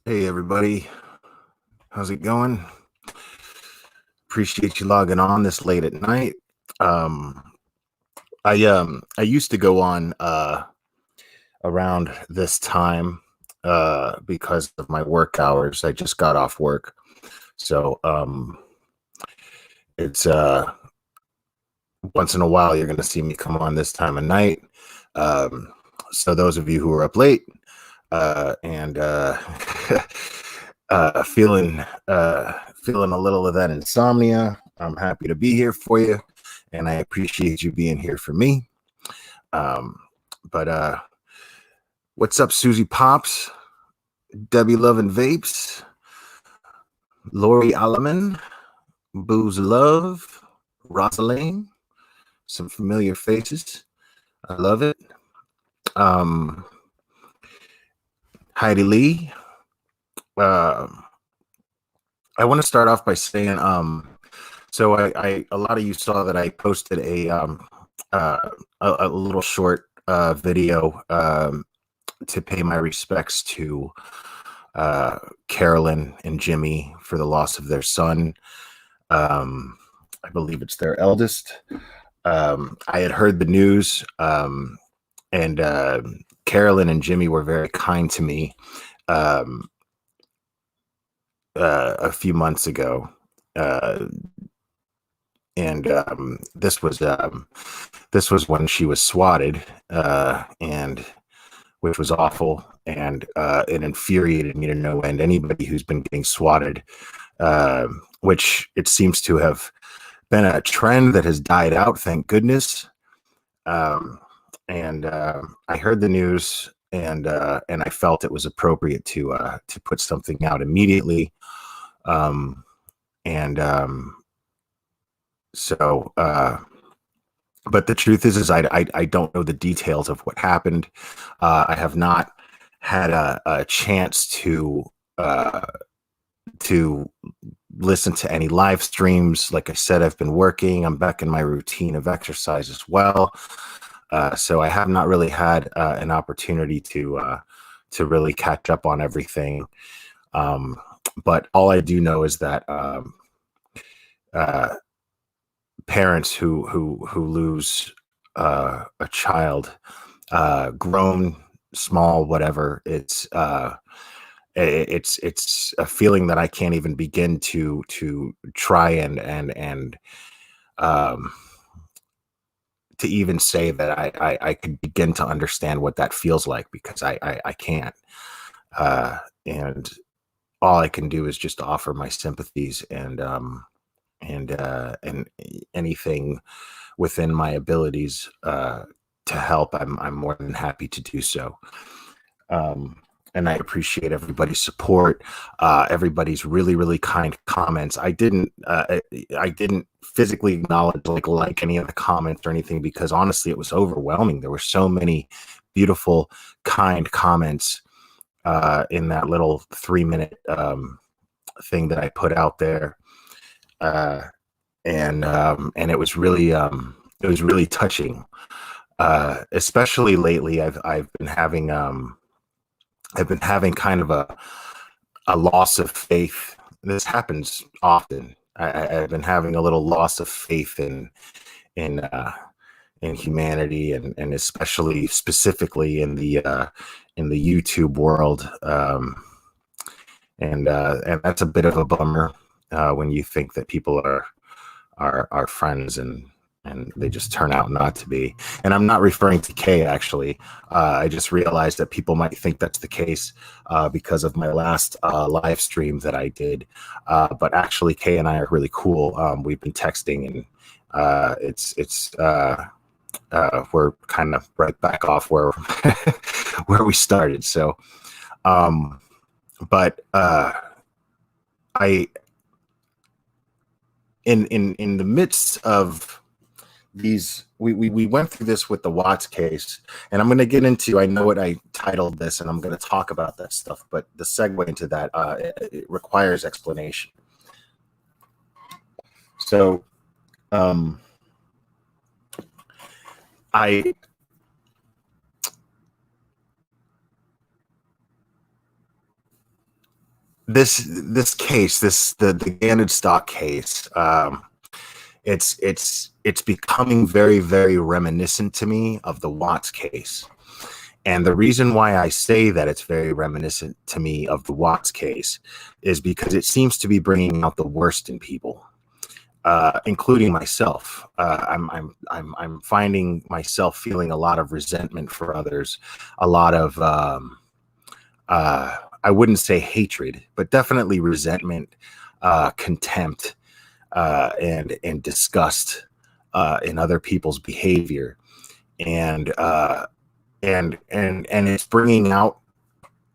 Hey everybody, how's it going? Appreciate you logging on this late at night. Um, I used to go on around this time because of my work hours. I just got off work, so it's once in a while you're going to see me come on this time of night. Um, so those of you who are up late and feeling feeling a little of that insomnia, I'm happy to be here for you, and I appreciate you being here for me. Um, but what's up, Susie Pops, Debbie Lovin' Vapes, Lori Alleman, Booze Love, Rosaline, some familiar faces. I love it. Um, Heidi Lee. Uh, I want to start off by saying, so I a lot of you saw that I posted uh, a little short video to pay my respects to Carolyn and Jimmy for the loss of their son. I believe it's their eldest. I had heard the news, and Carolyn and Jimmy were very kind to me um, a few months ago. Uh, and this was when she was swatted, and which was awful, and it infuriated me to no end. Anybody who's been getting swatted, which it seems to have been a trend that has died out, thank goodness. Um, and I heard the news, and I felt it was appropriate to put something out immediately. Um, and so but the truth is I don't know the details of what happened. I have not had a chance uh, to listen to any live streams. Like I said, I've been working. I'm back in my routine of exercise as well. So I have not really had an opportunity to really catch up on everything. Um, but all I do know is that uh, parents who lose a child, grown, small, whatever, it's a feeling that I can't even begin to try and um, to even say that I could begin to understand what that feels like, because I can't. And all I can do is just offer my sympathies and anything within my abilities to help. I'm more than happy to do so. Um, and I appreciate everybody's support, everybody's really kind comments. I didn't physically acknowledge like any of the comments or anything, because honestly, it was overwhelming. There were so many beautiful, kind comments in that little 3 minute thing that I put out there. Uh, and it was really touching. Especially lately, I've been having kind of a loss of faith. This happens often. I've been having a little loss of faith in in humanity, and especially specifically in the YouTube world. And that's a bit of a bummer when you think that people are friends, and they just turn out not to be. And I'm not referring to Kay, actually. I just realized that people might think that's the case because of my last live stream that I did. But actually, Kay and I are really cool. We've been texting, and we're kind of right back off where where we started. So, um, but I in the midst of these, we went through this with the Watts case, and I'm going to get into, I know what I titled this, and I'm going to talk about that stuff, but the segue into that, it requires explanation. So um, I this case, the Gannon stock case, it's becoming very, very reminiscent to me of the Watts case. And the reason why I say that it's very reminiscent to me of the Watts case is because it seems to be bringing out the worst in people, including myself. I'm finding myself feeling a lot of resentment for others, a lot of I wouldn't say hatred, but definitely resentment, contempt, and disgust in other people's behavior, and and it's bringing out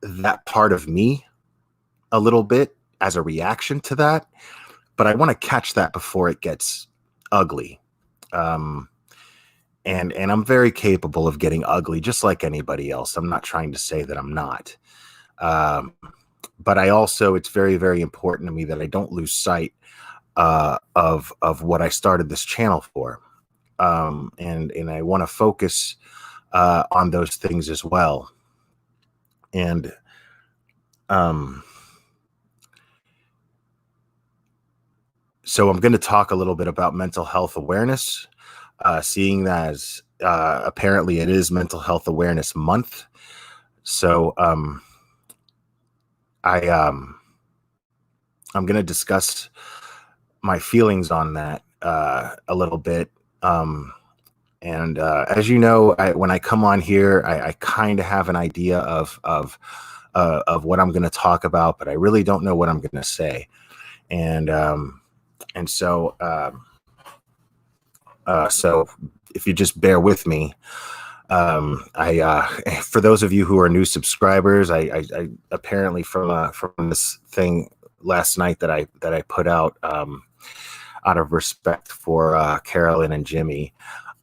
that part of me a little bit as a reaction to that. But I want to catch that before it gets ugly. Um, and I'm very capable of getting ugly, just like anybody else. I'm not trying to say that I'm not. Um, but I also, it's very, very important to me that I don't lose sight of what I started this channel for. And I want to focus on those things as well. And so I'm going to talk a little bit about mental health awareness, seeing as apparently it is Mental Health Awareness Month. So I'm going to discuss my feelings on that a little bit. And as you know, when I come on here, I kind of have an idea of what I'm going to talk about, but I really don't know what I'm going to say. And so if you just bear with me, for those of you who are new subscribers, I apparently from this thing last night that I put out out of respect for Carolyn and Jimmy,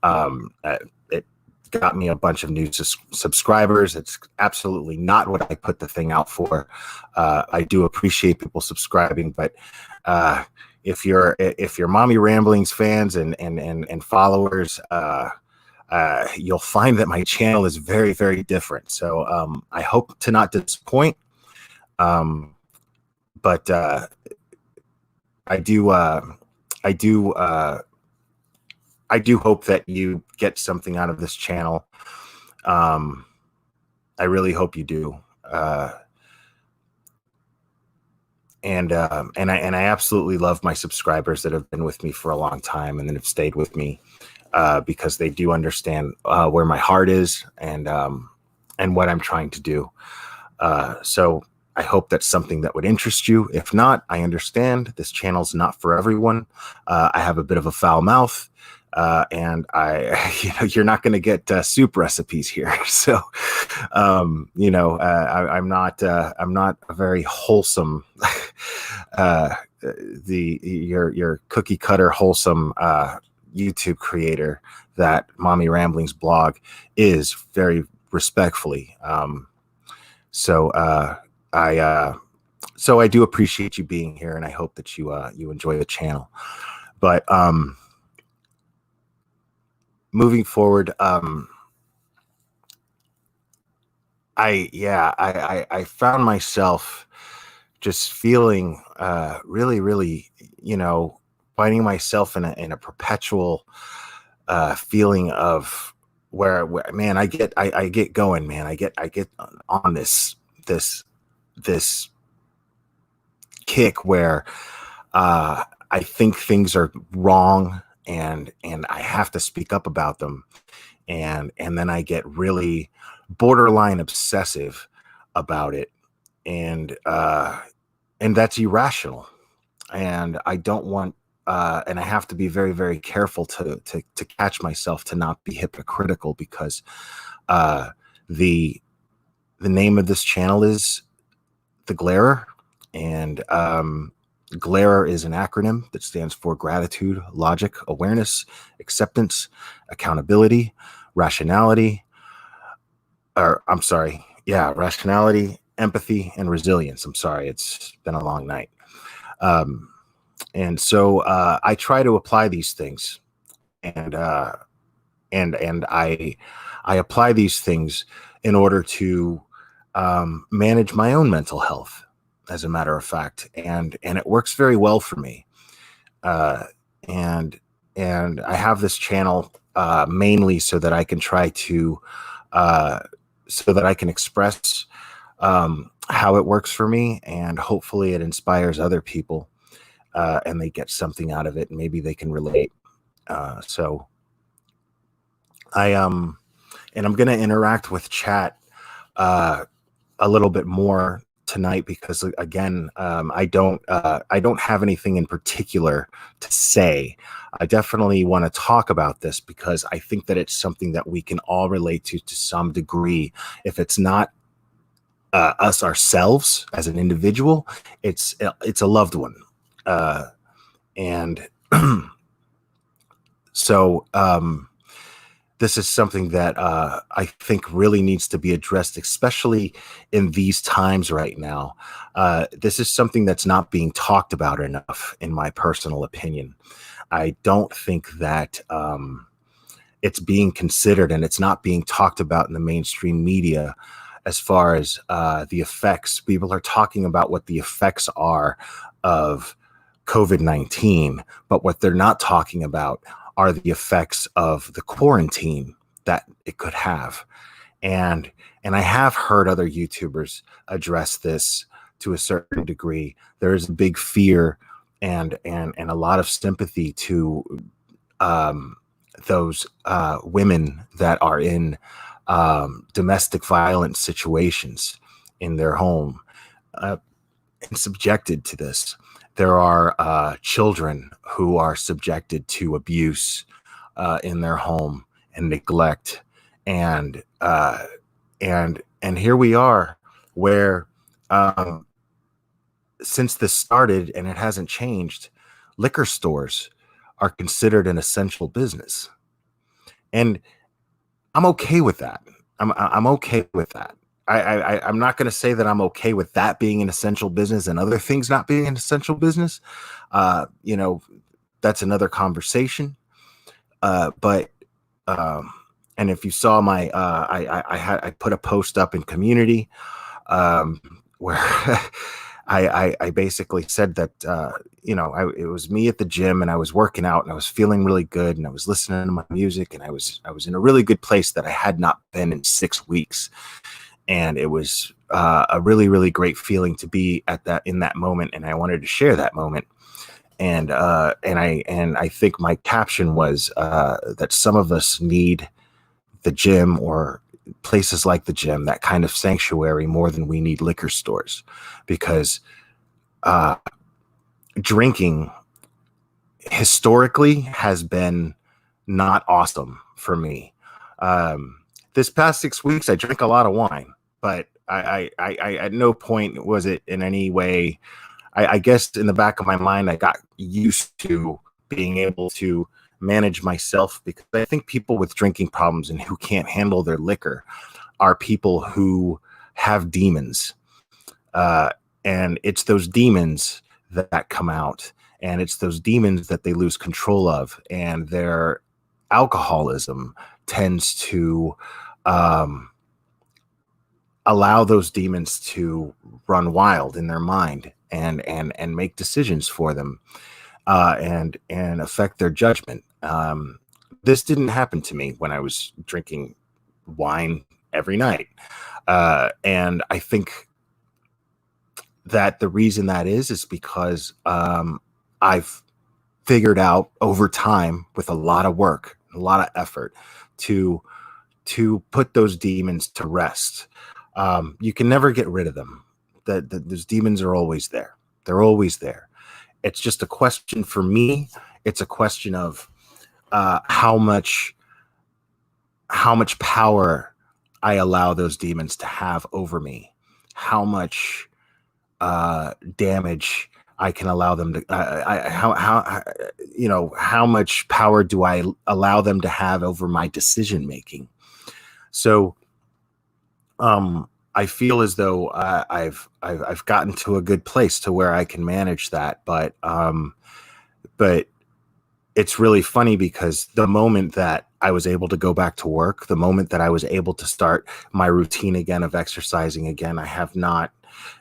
it got me a bunch of new subscribers. It's absolutely not what I put the thing out for. I do appreciate people subscribing, but if you're Mommy Ramblings fans and followers, you'll find that my channel is very, very different. So I hope to not disappoint. But I do hope that you get something out of this channel. I really hope you do. And I absolutely love my subscribers that have been with me for a long time and then have stayed with me because they do understand where my heart is and what I'm trying to do. So I hope that's something that would interest you. If not, I understand. This channel's not for everyone. I have a bit of a foul mouth. And you're not going to get soup recipes here. So, I'm not a very wholesome, your cookie cutter wholesome YouTube creator that Mommy Ramblings blog is, very respectfully. So I do appreciate you being here, and I hope that you enjoy the channel. But moving forward, I found myself just feeling really, really, finding myself in a perpetual feeling of where man, I get going, man. I get on this kick where I think things are wrong and I have to speak up about them. And then I get really borderline obsessive about it. And that's irrational. And I don't want, and I have to be very, very careful to catch myself to not be hypocritical, because the name of this channel is The Glarer, and GLARER is an acronym that stands for gratitude, logic, awareness, acceptance, accountability, rationality, rationality, empathy, and resilience. I'm sorry, it's been a long night. And so I try to apply these things, and I apply these things in order to manage my own mental health. as a matter of fact, and it works very well for me. Uh, and and I have this channel mainly so that I can try to uh, so that I can express how it works for me, and hopefully it inspires other people, and they get something out of it, and maybe they can relate. So I and I'm going to interact with chat uh, a little bit more tonight because again, I don't have anything in particular to say. I definitely want to talk about this because I think that it's something that we can all relate to some degree. If it's not us ourselves as an individual, it's a loved one, and so this is something that I think really needs to be addressed, especially in these times right now. This is something that's not being talked about enough, in my personal opinion. I don't think that it's being considered, and it's not being talked about in the mainstream media as far as the effects. People are talking about what the effects are of COVID-19, but what they're not talking about are the effects of the quarantine that it could have. And I have heard other YouTubers address this to a certain degree. There is a big fear and a lot of sympathy to those women that are in domestic violence situations in their home, and subjected to this. There are children who are subjected to abuse in their home and neglect, and here we are, where since this started and it hasn't changed, liquor stores are considered an essential business, and I'm okay with that. I'm okay with that. I'm not going to say that I'm okay with that being an essential business and other things not being an essential business. You know, that's another conversation. But and if you saw my, I put a post up in community where I basically said that it was me at the gym and I was working out and I was feeling really good and I was listening to my music and I was in a really good place that I had not been in 6 weeks. And it was a really, really great feeling to be in that moment, and I wanted to share that moment. And I think my caption was that some of us need the gym or places like the gym, that kind of sanctuary, more than we need liquor stores, because drinking historically has been not awesome for me. This past 6 weeks, I drank a lot of wine, but I at no point was it in any way. I guess in the back of my mind, I got used to being able to manage myself, because I think people with drinking problems and who can't handle their liquor are people who have demons. And it's those demons that come out, and it's those demons that they lose control of, and their alcoholism tends to allow those demons to run wild in their mind and make decisions for them, and affect their judgment. This didn't happen to me when I was drinking wine every night, and I think that the reason that is because I've figured out over time, with a lot of work, a lot of effort, to put those demons to rest. You can never get rid of them. Those demons are always there. They're always there. It's just a question for me. It's a question of how much power I allow those demons to have over me, how much damage I can allow them to, how much power do I allow them to have over my decision making? So, I feel as though I've gotten to a good place to where I can manage that, but it's really funny because the moment that I was able to go back to work, the moment that I was able to start my routine again of exercising again, I have not,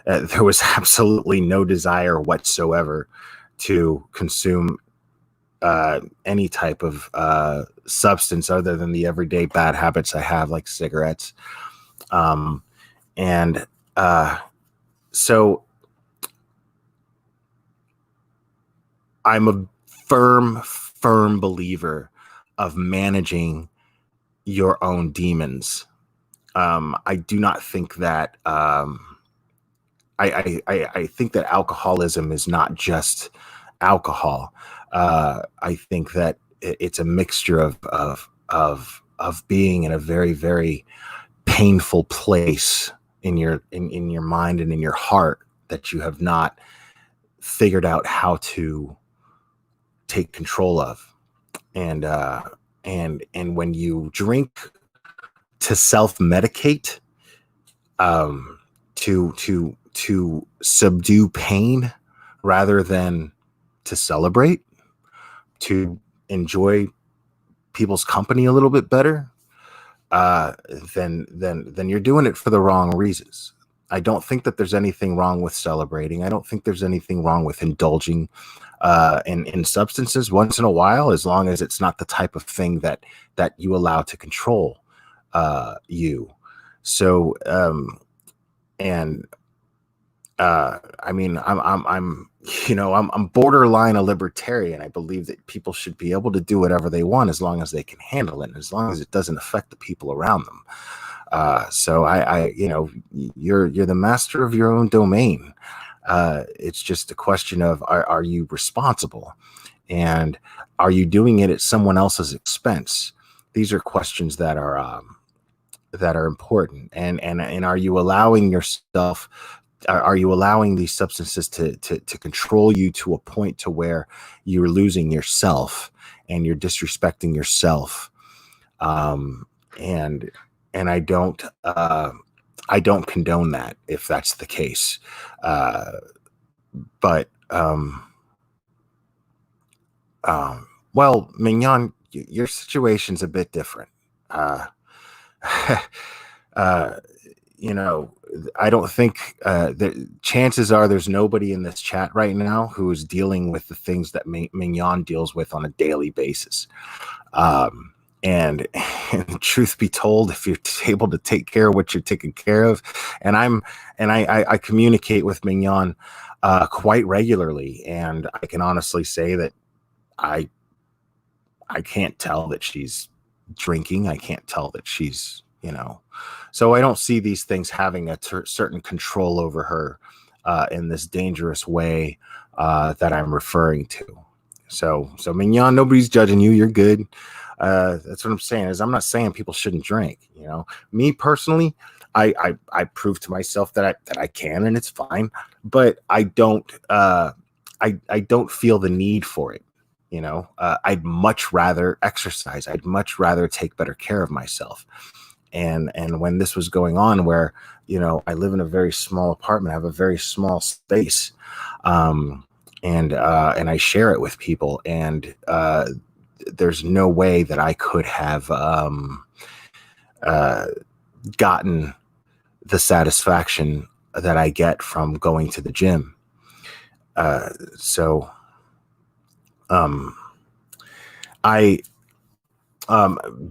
there was absolutely no desire whatsoever to consume any type of substance other than the everyday bad habits I have, like cigarettes. Um, and so I'm a firm believer of managing your own demons. I do not think that I think that alcoholism is not just alcohol. I think that it's a mixture of being in a very painful place in your mind and in your heart that you have not figured out how to take control of. And and when you drink to self-medicate, um, to subdue pain rather than to celebrate, to enjoy people's company a little bit better, then you're doing it for the wrong reasons. I don't think that there's anything wrong with celebrating. I don't think there's anything wrong with indulging in substances once in a while, as long as it's not the type of thing that you allow to control you. So and I mean, I'm I'm borderline a libertarian. I believe that people should be able to do whatever they want as long as they can handle it, and as long as it doesn't affect the people around them. So you're the master of your own domain. It's just a question of are you responsible, and are you doing it at someone else's expense? These are questions that are important, and are you allowing yourself? Are you allowing these substances to control you to a point to where you're losing yourself and you're disrespecting yourself? And I don't condone that if that's the case. But well, Mignon, your situation's a bit different. Uh, uh, I don't think the chances are there's nobody in this chat right now who is dealing with the things that Mignon deals with on a daily basis. And truth be told, if you're able to take care of what you're taking care of, and I communicate with Mignon quite regularly, and I can honestly say that I can't tell that she's drinking. I can't tell that she's, so I don't see these things having a certain control over her in this dangerous way that I'm referring to. So Mignon, nobody's judging you. You're good. That's what I'm saying. Is I'm not saying people shouldn't drink. Me personally, I prove to myself that I can, and it's fine. But I don't I don't feel the need for it. I'd much rather exercise. I'd much rather take better care of myself. And when this was going on, where I live in a very small apartment, I have a very small space, and I share it with people, and there's no way that I could have gotten the satisfaction that I get from going to the gym.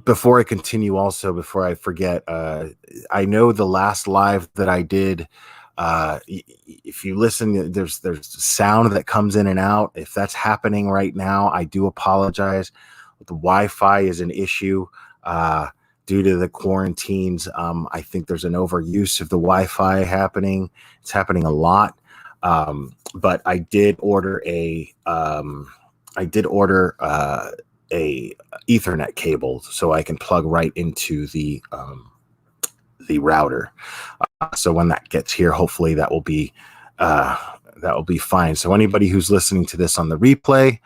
Before I continue, also, before I forget, I know the last live that I did, if you listen, there's sound that comes in and out. If that's happening right now, I do apologize. The Wi-Fi is an issue due to the quarantines. I think there's an overuse of the Wi-Fi happening. It's happening a lot. But I did order a Ethernet cable so I can plug right into the router. So when that gets here, hopefully that will be fine. So anybody who's listening to this on the replay,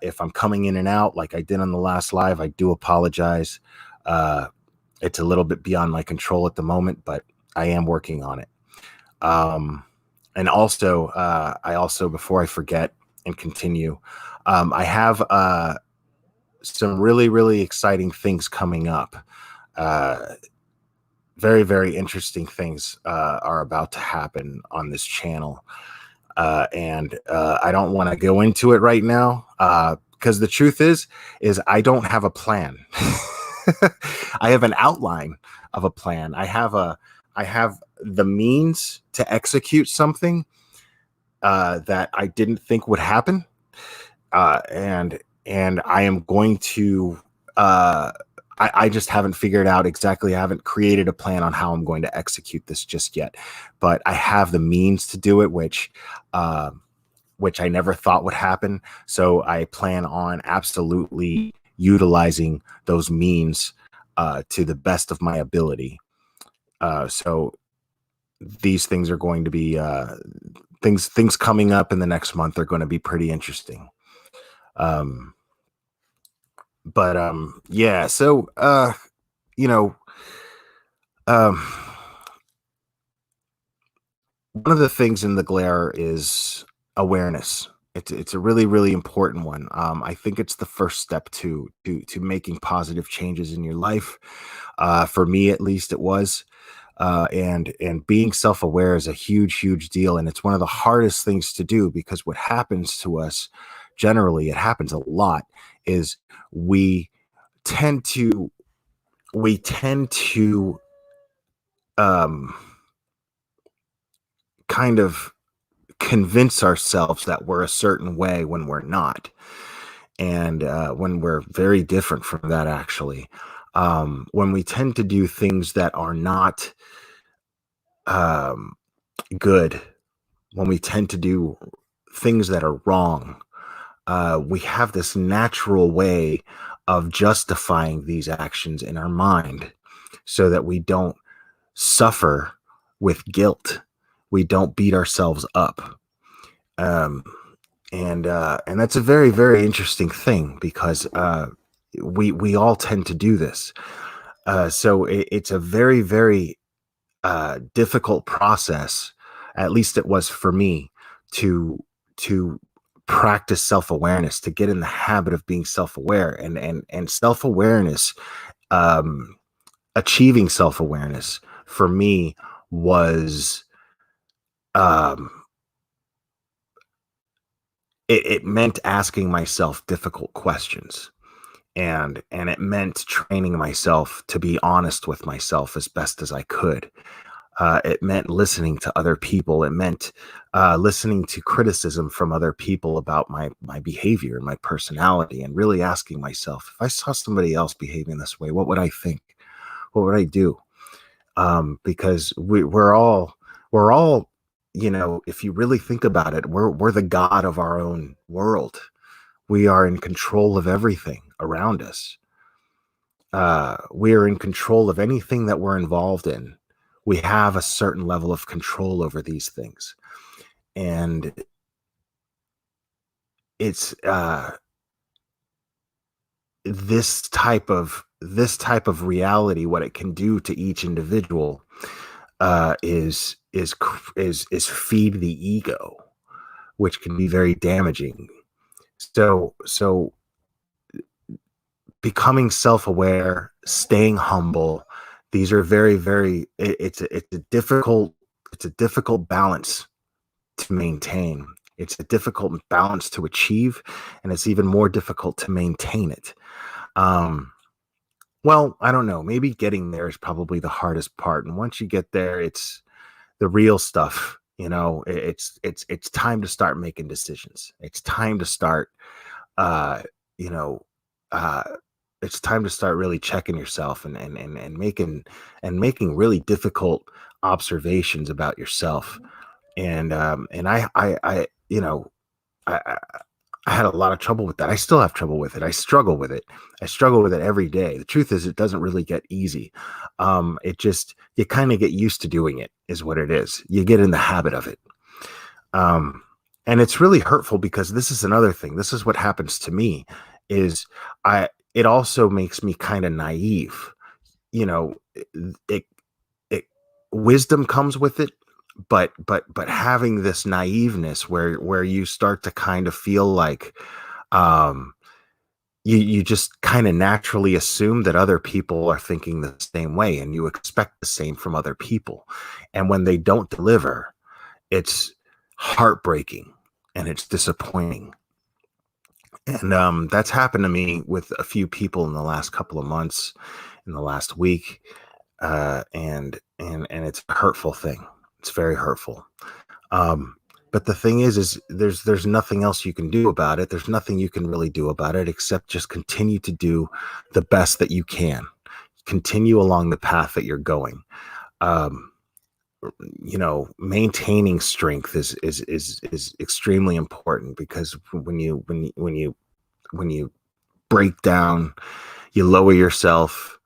if I'm coming in and out like I did on the last live, I do apologize. It's a little bit beyond my control at the moment, but I am working on it. And also, before I forget, and continue. I have some really, really exciting things coming up. Uh, Very, very interesting things are about to happen on this channel. And I don't want to go into it right now because the truth is I don't have a plan. I have an outline of a plan. I have the means to execute something that I didn't think would happen, and I am going to. I just haven't figured out exactly. I haven't created a plan on how I'm going to execute this just yet, but I have the means to do it, which I never thought would happen. So I plan on absolutely utilizing those means to the best of my ability. So these things are going to be things coming up in the next month are going to be pretty interesting. Um, but yeah, so you know, um, one of the things in the glare is awareness. It's a really, really important one. I think it's the first step to making positive changes in your life. For me, at least, it was. And being self-aware is a huge, huge deal, and it's one of the hardest things to do because what happens to us generally, it happens a lot, is we tend to we tend to um, kind of convince ourselves that we're a certain way when we're not, and when we're very different from that, actually. When we tend to do things that are not um, good, when we tend to do things that are wrong, we have this natural way of justifying these actions in our mind so that we don't suffer with guilt. We don't beat ourselves up. Um, and that's a very, very interesting thing because we all tend to do this. So it's a very, very difficult process. At least it was for me to practice self-awareness, to get in the habit of being self-aware, and self-awareness. Um, Achieving self-awareness for me was um, it meant asking myself difficult questions, and it meant training myself to be honest with myself as best as I could. It meant listening to other people. It meant listening to criticism from other people about my behavior and my personality, and really asking myself, if I saw somebody else behaving this way, what would I think? What would I do? Because we're all, if you really think about it, we're the god of our own world. We are in control of everything around us. We are in control of anything that we're involved in. We have a certain level of control over these things, and it's this type of reality. What it can do to each individual is feed the ego, which can be very damaging. So becoming self-aware, staying humble, these are very, very, it's a difficult balance to maintain. It's a difficult balance to achieve, and it's even more difficult to maintain it. Um, well, I don't know. Maybe getting there is probably the hardest part. And once you get there, it's the real stuff. It's time to start making decisions. It's time to start uh, you know, uh it's time to start really checking yourself and making really difficult observations about yourself. And I I had a lot of trouble with that. I still have trouble with it. I struggle with it. I struggle with it every day. The truth is, it doesn't really get easy. It just, you kind of get used to doing it, is what it is. You get in the habit of it. Um, and it's really hurtful because this is another thing. This is what happens to me is it also makes me kind of naive. You know, it, it, wisdom comes with it. but having this naiveness where you start to kind of feel like um you just kind of naturally assume that other people are thinking the same way, and you expect the same from other people, and when they don't deliver, it's heartbreaking and it's disappointing. And that's happened to me with a few people in the last couple of months, in the last week, and it's a hurtful thing. It's very hurtful. Um, but the thing is there's nothing else you can do about it. There's nothing you can really do about it except just continue to do the best that you can. Continue along the path that you're going. Um, Maintaining strength is extremely important, because when you break down, you lower yourself,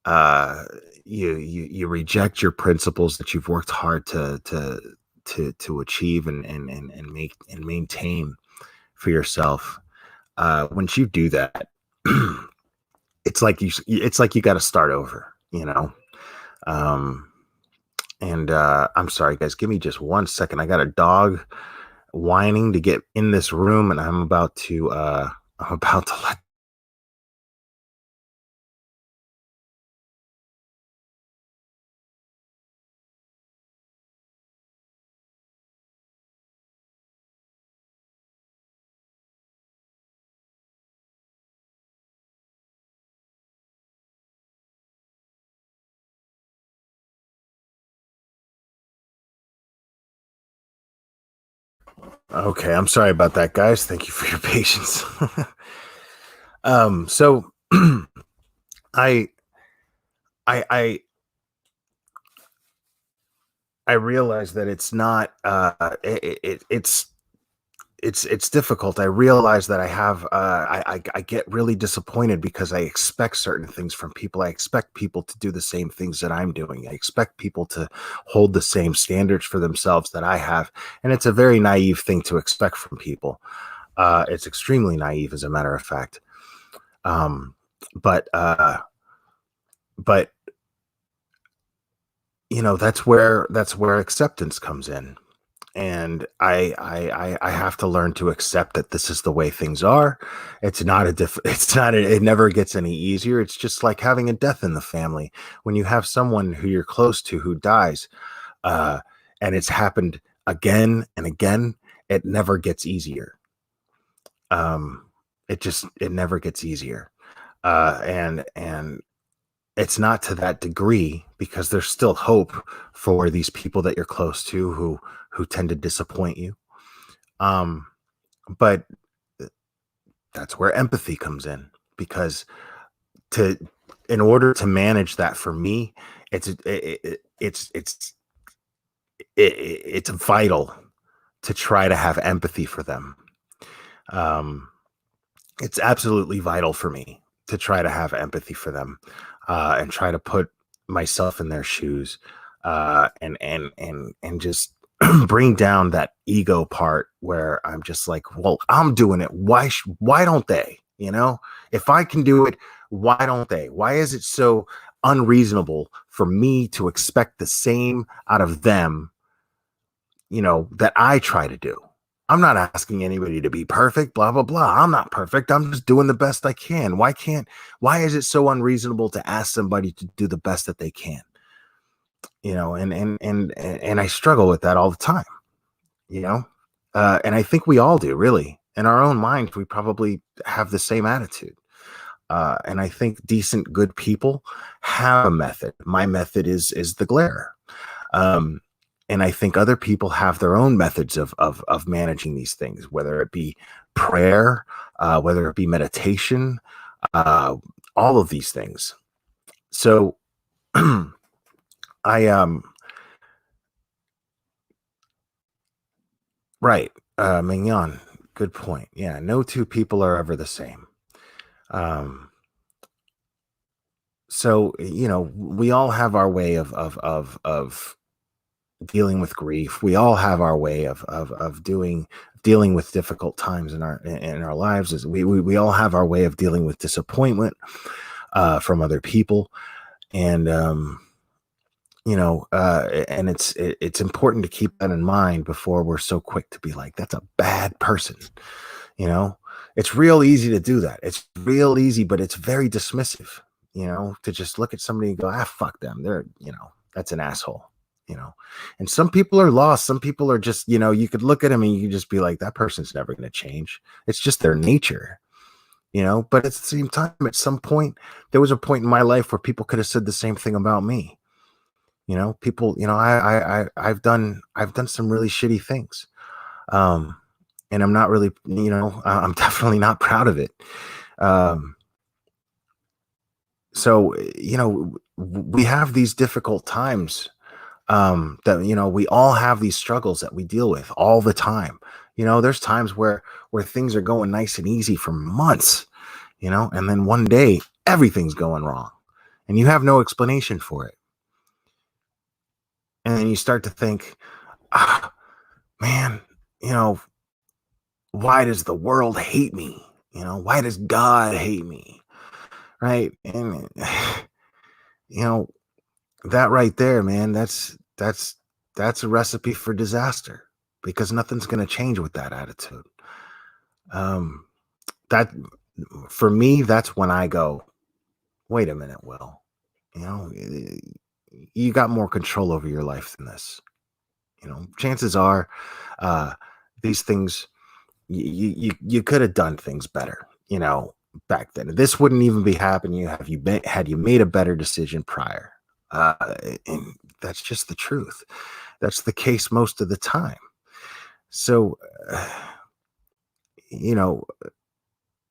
uh you reject your principles that you've worked hard to achieve and make and maintain for yourself. Once you do that, it's like you got to start over, um and I'm sorry guys, give me just 1 second. I got a dog whining to get in this room, and I'm about to let. Okay, I'm sorry about that, guys. Thank you for your patience. So I I I I realize that it's not it's difficult. I realize that I get really disappointed because I expect certain things from people. I expect people to do the same things that I'm doing. I expect people to hold the same standards for themselves that I have, and it's a very naive thing to expect from people. It's extremely naive, as a matter of fact. Um, but but that's where acceptance comes in, and I have to learn to accept that this is the way things are. It never gets any easier. It's just like having a death in the family. When you have someone who you're close to who dies, uh, and it's happened again and again, it never gets easier. Um, it never gets easier. And it's not to that degree, because there's still hope for these people that you're close to who tend to disappoint you. Um, but that's where empathy comes in, because to in order to manage that for me, it's vital to try to have empathy for them. Um, it's absolutely vital for me to try to have empathy for them, and try to put myself in their shoes, and just bring down that ego part where I'm just like, well, I'm doing it. Why don't they? If I can do it, why don't they? Why is it so unreasonable for me to expect the same out of them, that I try to do? I'm not asking anybody to be perfect, blah, blah, blah. I'm not perfect. I'm just doing the best I can. Why is it so unreasonable to ask somebody to do the best that they can? And I struggle with that all the time, you know? And I think we all do, really. In our own minds, we probably have the same attitude. And I think decent, good people have a method. My method is the glare. Um, and I think other people have their own methods of managing these things, whether it be prayer, whether it be meditation, uh, all of these things. So I right, Mignon, good point. Yeah, no two people are ever the same. Um, so we all have our way of dealing with grief. We all have our way of dealing with difficult times in our lives. As we all have our way of dealing with disappointment from other people, and And it's important to keep that in mind before we're so quick to be like, that's a bad person. you know it's real easy to do that. It's real easy, but it's very dismissive, to just look at somebody and go, fuck them, they're, that's an asshole. And some people are lost. Some people are just, you could look at them and you could just be like, that person's never going to change. It's just their nature. But at the same time, at some point, there was a point in my life where people could have said the same thing about me. People, I've done some really shitty things. Um, and I'm not really, I'm definitely not proud of it. Um, so, we have these difficult times, that, we all have these struggles that we deal with all the time. There's times where things are going nice and easy for months, and then one day everything's going wrong and you have no explanation for it. And then you start to think, man, why does the world hate me? Why does God hate me? Right. And, that right there, man, that's a recipe for disaster, because nothing's going to change with that attitude. That for me, that's when I go, wait a minute, Will, you got more control over your life than this. Chances are, these things, you could have done things better, back then. This wouldn't even be happening had you made a better decision prior. And that's just the truth. That's the case most of the time. So,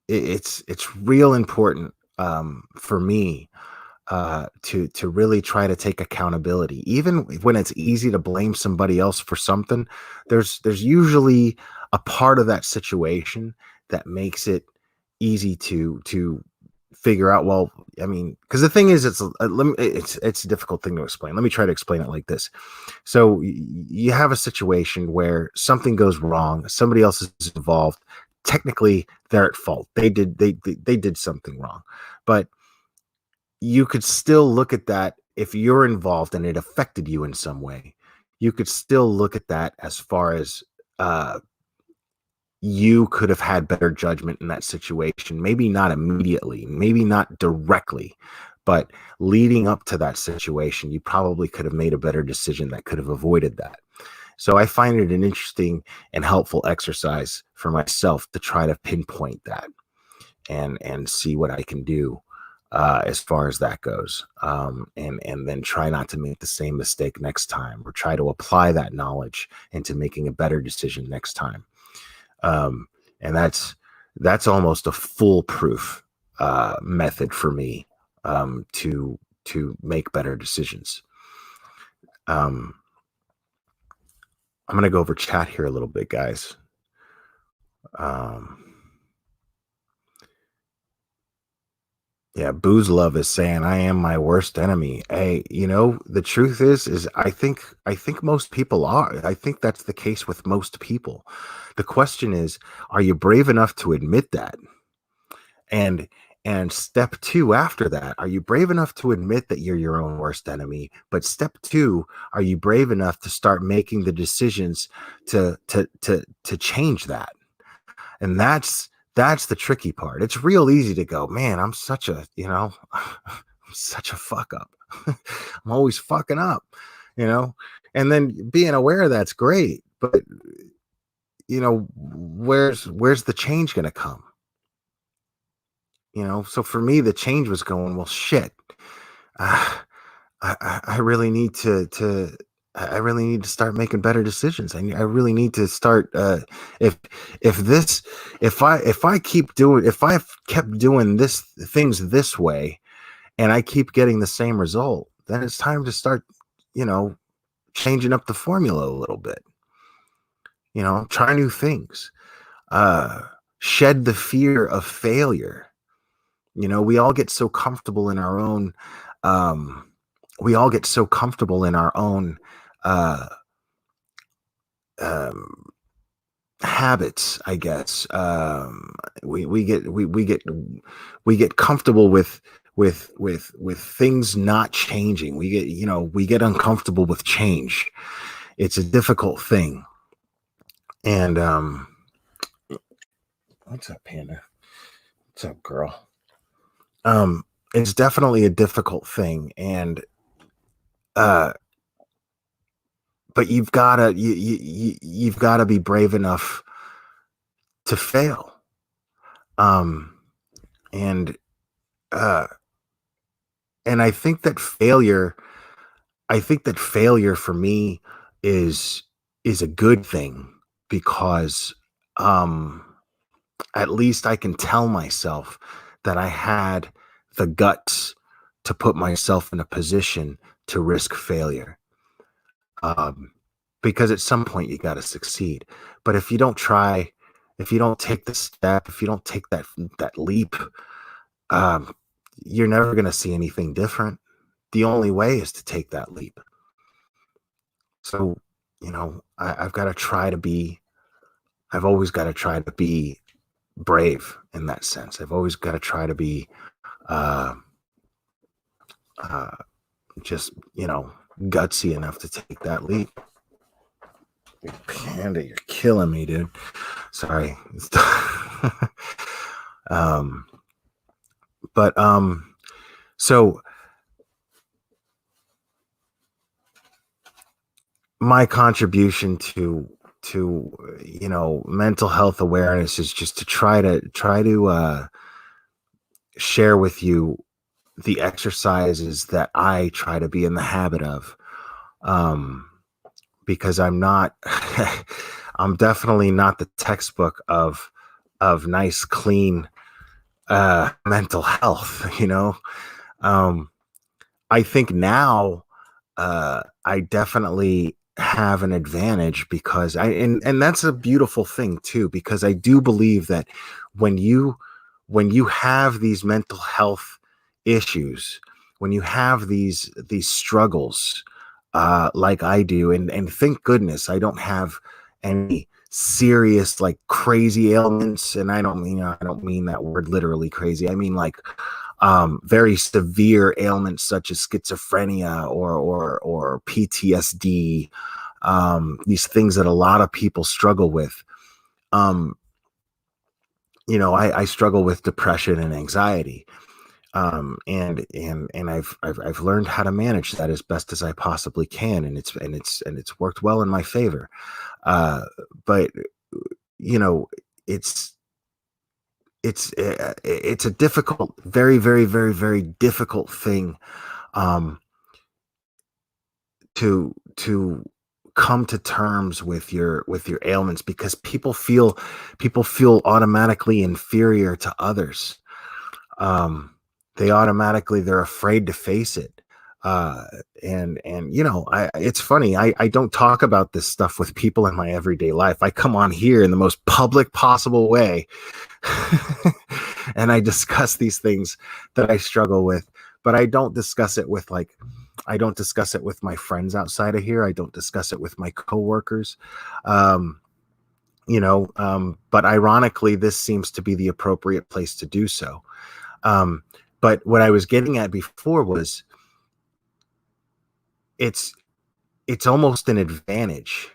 it's real important, for me, to really try to take accountability, even when it's easy to blame somebody else for something. There's usually a part of that situation that makes it easy to figure out. Well, I mean, because the thing is, it's a difficult thing to explain. Let me try to explain it like this. So you have a situation where something goes wrong, somebody else is involved. Technically, they're at fault. They did something wrong, but you could still look at that. If you're involved and it affected you in some way, you could still look at that as far as, you could have had better judgment in that situation. Maybe not immediately, maybe not directly, but leading up to that situation, you probably could have made a better decision that could have avoided that. So I find it an interesting and helpful exercise for myself to try to pinpoint that and see what I can do, as far as that goes, and then try not to make the same mistake next time, or try to apply that knowledge into making a better decision next time. And that's almost a foolproof, method for me, to make better decisions. I'm gonna go over chat here a little bit, guys. Um, Yeah, Booze Love is saying I am my worst enemy. Hey, the truth is I think most people are. I think that's the case with most people. The question is, are you brave enough to admit that? And step two after that, are you brave enough to admit that you're your own worst enemy? But step two, are you brave enough to start making the decisions to change that? And that's the tricky part. It's real easy to go, man, I'm such a, I'm such a fuck up. I'm always fucking up, you know? And then being aware of that's great, but where's the change going to come? So for me, the change was going, well, shit. Uh, I really need I really need to start making better decisions. I really need to start, if if I kept doing things this way, and I keep getting the same result, then it's time to start, you know, changing up the formula a little bit. Try new things. Shed the fear of failure. We all get so comfortable in our own, um, we all get so comfortable in our own, uh, um, habits, I guess. We get comfortable with things not changing. We get uncomfortable with change. It's a difficult thing. And what's up, Panda? What's up, girl? It's definitely a difficult thing, and uh but you've gotta be brave enough to fail. Um and uh and I think that failure for me is is a good thing, because um at least I can tell myself that I had the guts to put myself in a position to risk failure. Um, because at some point you got to succeed. But if you don't try, if you don't take the step, if you don't take that leap, um, you're never going to see anything different. The only way is to take that leap. So, I've got to try to be. I've always got to try to be brave in that sense. I've always got to try to be uh, uh, just gutsy enough to take that leap. Panda, you're killing me, dude. Sorry. um, but so my contribution to mental health awareness is just to try to share with you the exercises that I try to be in the habit of. Um, because I'm not, I'm definitely not the textbook of nice, clean mental health. Um, I think now I definitely have an advantage, because and that's a beautiful thing too, because I do believe that when you when you have these mental health issues, when you have these struggles, like I do, and thank goodness I don't have any serious, like, crazy ailments. And I don't mean that word literally crazy. I mean, like, very severe ailments such as schizophrenia or PTSD, these things that a lot of people struggle with. Um, I struggle with depression and anxiety, and I've learned how to manage that as best as I possibly can, and it's worked well in my favor. Uh, but you know, it's it's a difficult, very, very, very, very difficult thing, um, to come to terms with your ailments, because people feel automatically inferior to others. um they're afraid to face it. uh and I it's funny, I don't talk about this stuff with people in my everyday life. I come on here in the most public possible way and I discuss these things that I struggle with, but I don't discuss it with my friends outside of here. I don't discuss it with my coworkers. um but ironically, this seems to be the appropriate place to do so. um but what I was getting at before was, it's it's almost an advantage.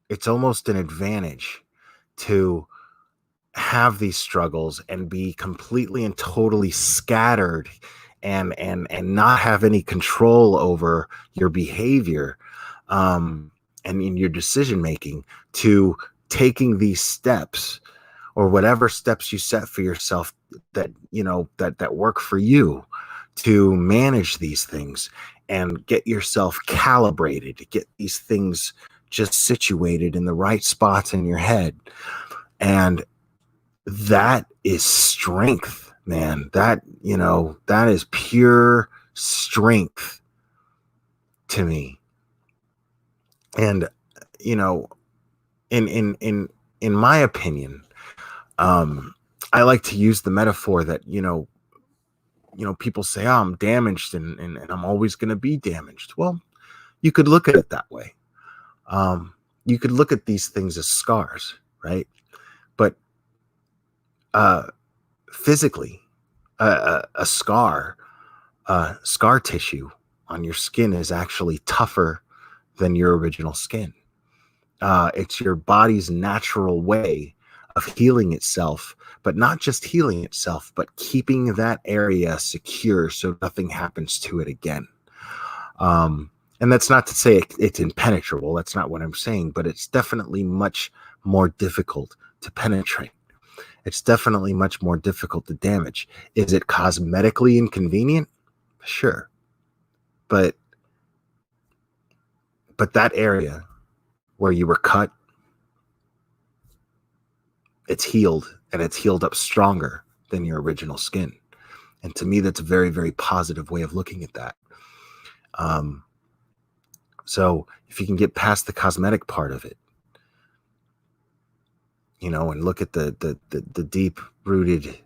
It's almost an advantage to have these struggles and be completely and totally scattered, and not have any control over your behavior, um and in your decision making, to taking these steps, or whatever steps you set for yourself, that work for you, to manage these things and get yourself calibrated, to get these things just situated in the right spots in your head. And that is strength, man. That is pure strength to me. And you know in my opinion, I like to use the metaphor that, people say, oh, I'm damaged, and I'm always going to be damaged. Well, you could look at it that way. You could look at these things as scars, right? But uh physically, a scar, Scar tissue on your skin is actually tougher than your original skin. It's your body's natural way of healing itself, but not just healing itself, but keeping that area secure so nothing happens to it again. And that's not to say it's impenetrable. That's not what I'm saying, but it's definitely much more difficult to penetrate. It's definitely much more difficult to damage. Is it cosmetically inconvenient? Sure. But that area where you were cut, it's healed, and it's healed up stronger than your original skin. And to me, that's a very, very positive way of looking at that. So if you can get past the cosmetic part of it, and look at the deep rooted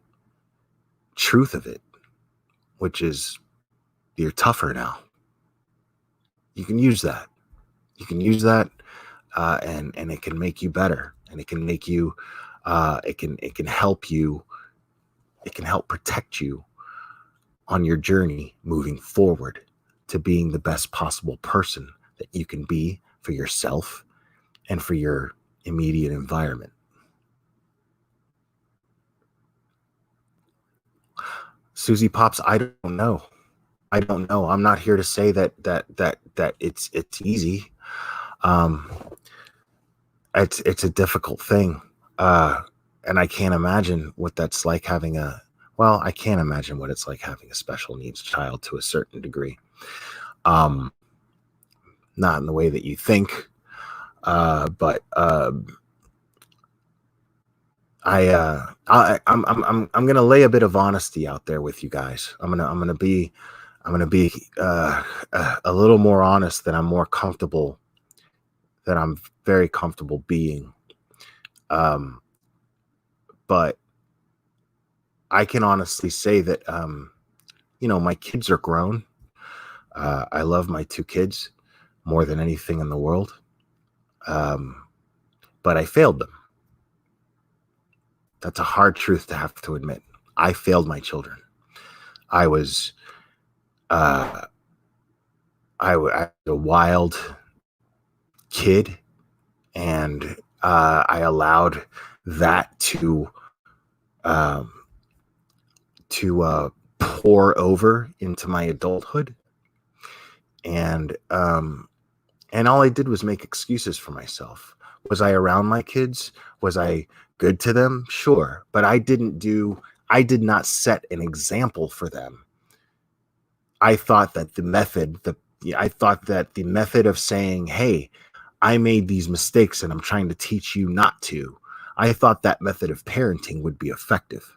truth of it, which is you're tougher now. You can use that. You can use that, and it can make you better, and it can make you, it can help you, it can help protect you on your journey moving forward to being the best possible person that you can be for yourself and for your immediate environment. Susie Pops, I don't know. I'm not here to say that it's easy. It's a difficult thing. And I can't imagine what that's like having I can't imagine what it's like having a special needs child to a certain degree. Not in the way that you think, but I'm gonna lay a bit of honesty out there with you guys. I'm gonna be a little more honest than I'm very comfortable being. But I can honestly say that my kids are grown. I love my two kids more than anything in the world. But I failed them. That's a hard truth to have to admit. I failed my children. I was a wild kid, and I allowed that to pour over into my adulthood, and all I did was make excuses for myself. Was I around my kids? Was I good to them? Sure, but I did not set an example for them. I thought that the method of saying, "Hey, I made these mistakes and I'm trying to teach you not to," I thought that method of parenting would be effective.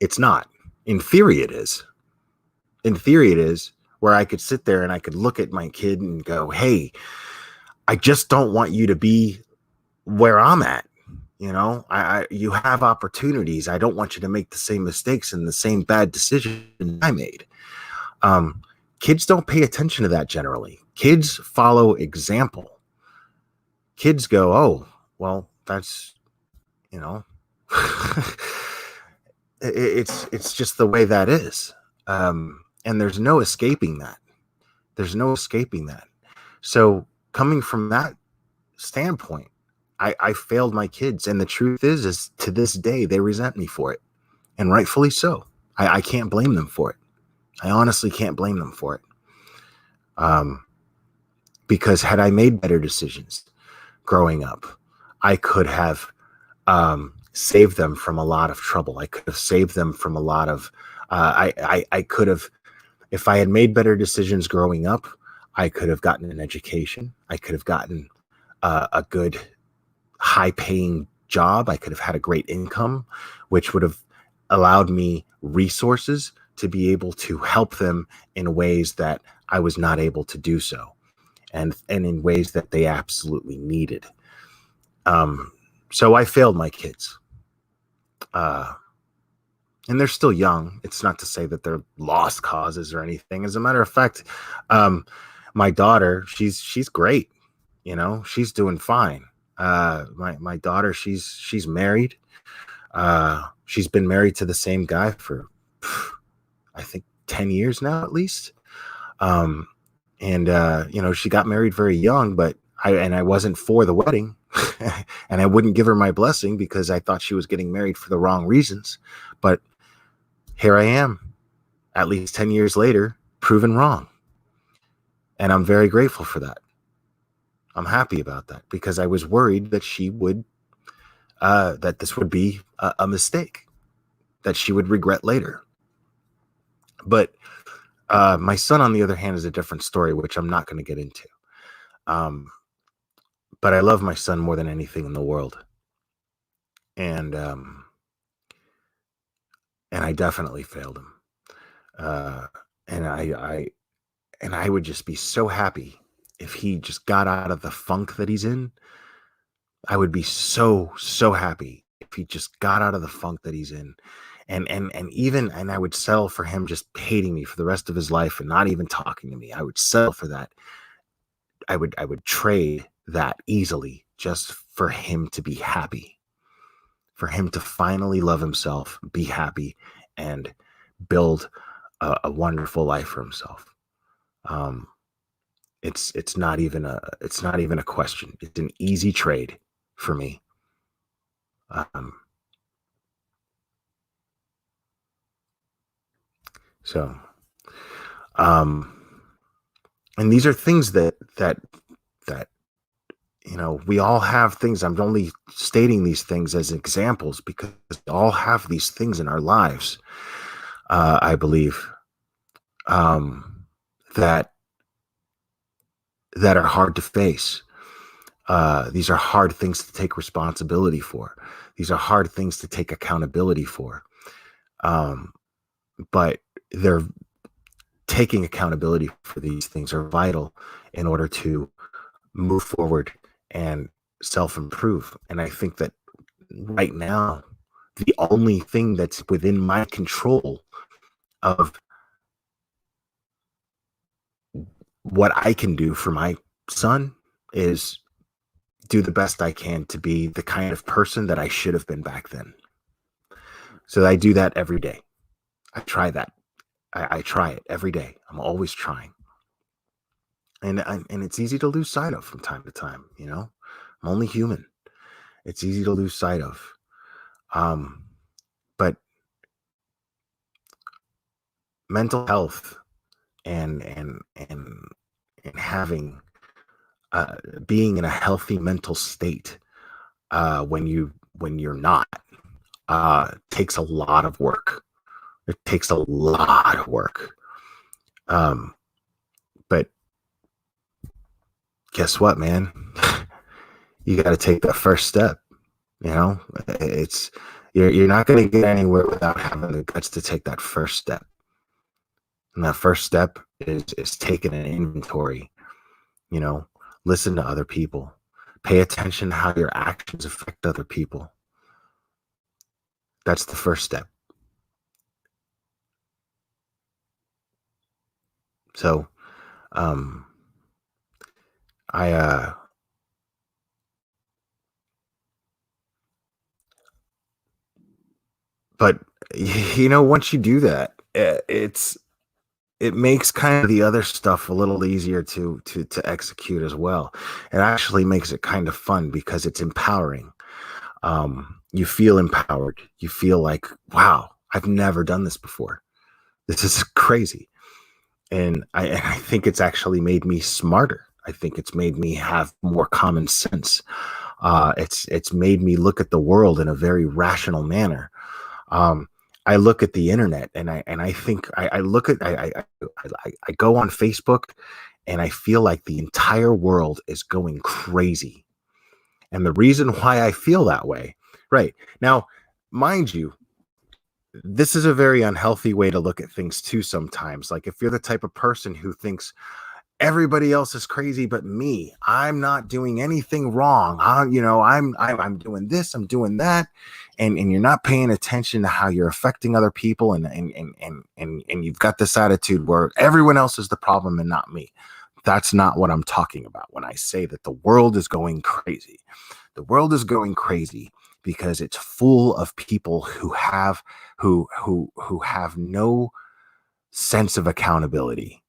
It's not. In theory, it is. In theory, it is, where I could sit there and I could look at my kid and go, "Hey, I just don't want you to be where I'm at. You have opportunities. I don't want you to make the same mistakes and the same bad decisions I made." Kids don't pay attention to that generally. Kids follow example. Kids go, "Oh, well, that's, it's just the way that is." And there's no escaping that. So coming from that standpoint, I failed my kids. And the truth is to this day, they resent me for it. And rightfully so. I can't blame them for it. I honestly can't blame them for it. Because had I made better decisions growing up, I could have saved them from a lot of trouble. I could have saved them from a lot of, I could have, if I had made better decisions growing up, I could have gotten an education. I could have gotten a good high paying job. I could have had a great income, which would have allowed me resources to be able to help them in ways that I was not able to do so, and in ways that they absolutely needed. So I failed my kids. And they're still young. It's not to say that they're lost causes or anything. As a matter of fact, my daughter, she's great. She's doing fine. My daughter, she's married. She's been married to the same guy for, I think, 10 years now, at least. Um, and she got married very young, but I wasn't for the wedding, and I wouldn't give her my blessing because I thought she was getting married for the wrong reasons. But here I am, at least 10 years later, proven wrong. And I'm very grateful for that. I'm happy about that because I was worried that she would, that this would be a mistake that she would regret later. But my son, on the other hand, is a different story, which I'm not going to get into. But I love my son more than anything in the world. And I definitely failed him. And I would just be so happy if he just got out of the funk that he's in. I would be so happy if he just got out of the funk that he's in. And I would settle for him just hating me for the rest of his life and not even talking to me. I would settle for that. I would trade that easily just for him to be happy, for him to finally love himself, be happy, and build a wonderful life for himself. It's not even a question. It's an easy trade for me. And these are things that we all have things. I'm only stating these things as examples because we all have these things in our lives. I believe that are hard to face. These are hard things to take responsibility for. These are hard things to take accountability for. But they're taking accountability for these things are vital in order to move forward and self-improve. And I think that right now, the only thing that's within my control of what I can do for my son is do the best I can to be the kind of person that I should have been back then. So I do that every day. I try that. I try it every day. I'm always trying. And it's easy to lose sight of from time to time, I'm only human. It's easy to lose sight of. But mental health and having being in a healthy mental state when you're not takes a lot of work. It takes a lot of work. But guess what, man? You got to take that first step. It's you're not going to get anywhere without having the guts to take that first step. And that first step is taking an inventory. Listen to other people. Pay attention to how your actions affect other people. That's the first step. So, but once you do that, it makes kind of the other stuff a little easier to execute as well. It actually makes it kind of fun because it's empowering. You feel empowered. You feel like, wow, I've never done this before. This is crazy. And I think it's actually made me smarter. I think it's made me have more common sense. It's made me look at the world in a very rational manner. I look at the internet and I think I look at I go on Facebook and I feel like the entire world is going crazy. And the reason why I feel that way, right now, mind you, this is a very unhealthy way to look at things too sometimes. Like if you're the type of person who thinks everybody else is crazy but me, I'm not doing anything wrong, I'm doing this, I'm doing that, and you're not paying attention to how you're affecting other people, and you've got this attitude where everyone else is the problem and not me. That's not what I'm talking about when I say that the world is going crazy. The world is going crazy because it's full of people who have no sense of accountability.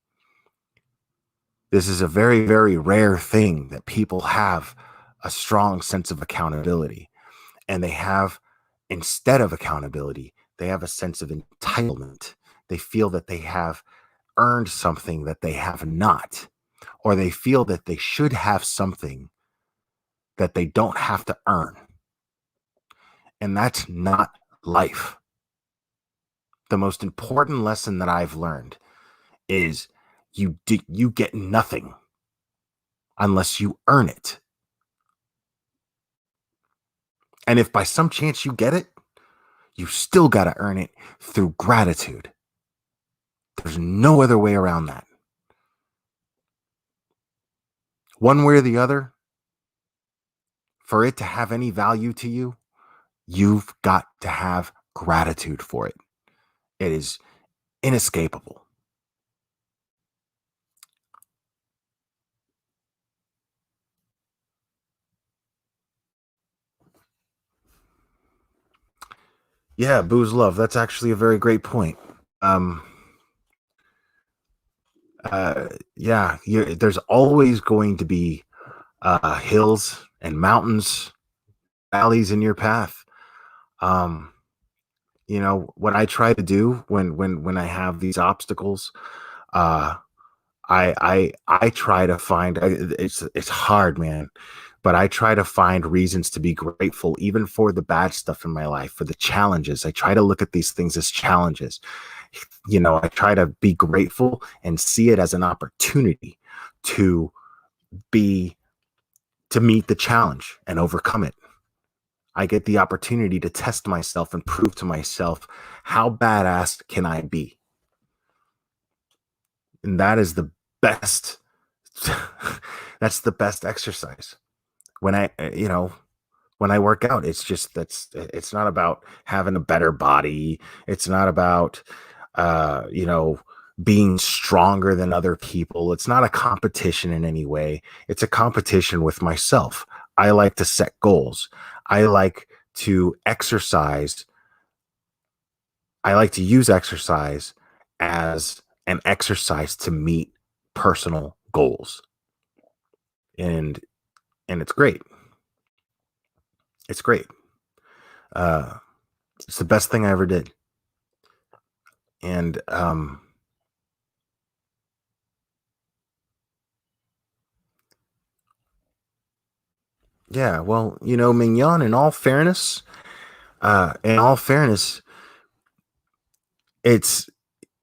This is a very, very rare thing that people have a strong sense of accountability. And they have, instead of accountability, they have a sense of entitlement. They feel that they have earned something that they have not, or they feel that they should have something that they don't have to earn. And that's not life. The most important lesson that I've learned is you get nothing unless you earn it. And if by some chance you get it, you still got to earn it through gratitude. There's no other way around that. One way or the other, for it to have any value to you, you've got to have gratitude for it. It is inescapable. Yeah, booze love. That's actually a very great point. Um, yeah, there's always going to be hills and mountains, valleys in your path. Um, what I try to do when I have these obstacles, uh, I try to find, it's hard, man, but I try to find reasons to be grateful, even for the bad stuff in my life, for the challenges. I try to look at these things as challenges. I try to be grateful and see it as an opportunity to be to meet the challenge and overcome it. I get the opportunity to test myself and prove to myself, how badass can I be? And that is the best. That's the best exercise. When when I work out, it's not about having a better body. It's not about, uh, you know, being stronger than other people. It's not a competition in any way. It's a competition with myself. I like to set goals. I like to exercise. I like to use exercise as an exercise to meet personal goals. And it's great. It's great. Uh, it's the best thing I ever did. And yeah, well, Mignon, in all fairness, it's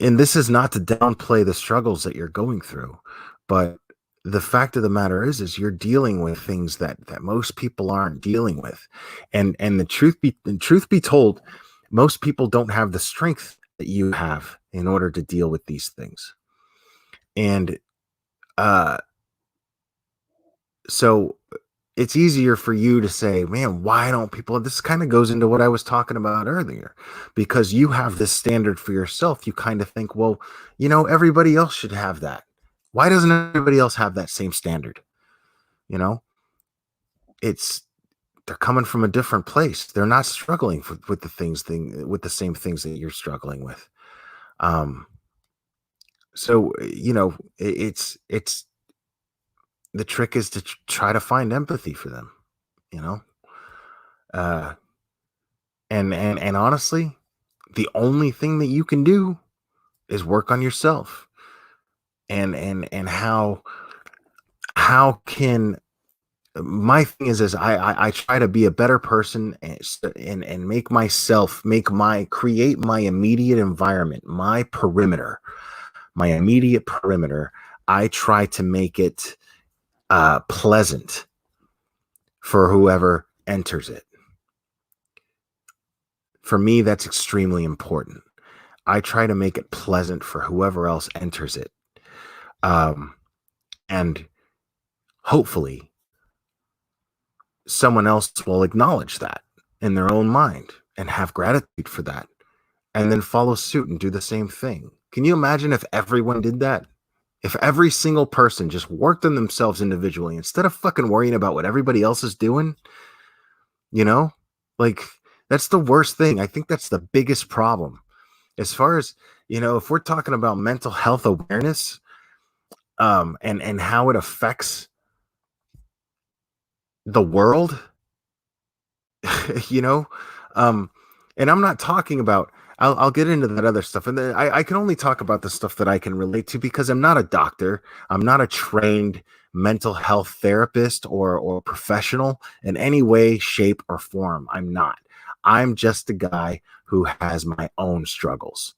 and this is not to downplay the struggles that you're going through, but the fact of the matter is you're dealing with things that most people aren't dealing with. And the truth be told, most people don't have the strength that you have in order to deal with these things. And uh so it's easier for you to say, man, why don't people? This kind of goes into what I was talking about earlier, because you have this standard for yourself. You kind of think, well, everybody else should have that. Why doesn't everybody else have that same standard? You know, it's they're coming from a different place. They're not struggling with with the same things that you're struggling with. Um, so it's the trick is to try to find empathy for them. You know, uh, and honestly, the only thing that you can do is work on yourself. And how can my thing is I try to be a better person, and create my immediate environment, my immediate perimeter. I try to make it pleasant for whoever enters it. For me, that's extremely important. I try to make it pleasant for whoever else enters it. Um, and hopefully someone else will acknowledge that in their own mind and have gratitude for that, and then follow suit and do the same thing. Can you imagine if everyone did that? If every single person just worked on themselves individually instead of fucking worrying about what everybody else is doing, you know? Like, that's the worst thing. I think that's the biggest problem, as far as, if we're talking about mental health awareness, and how it affects the world, you know, um, and I'm not talking about. I'll get into that other stuff, and then I can only talk about the stuff that I can relate to because I'm not a doctor. I'm not a trained mental health therapist or professional in any way, shape, or form. I'm not. I'm just a guy who has my own struggles.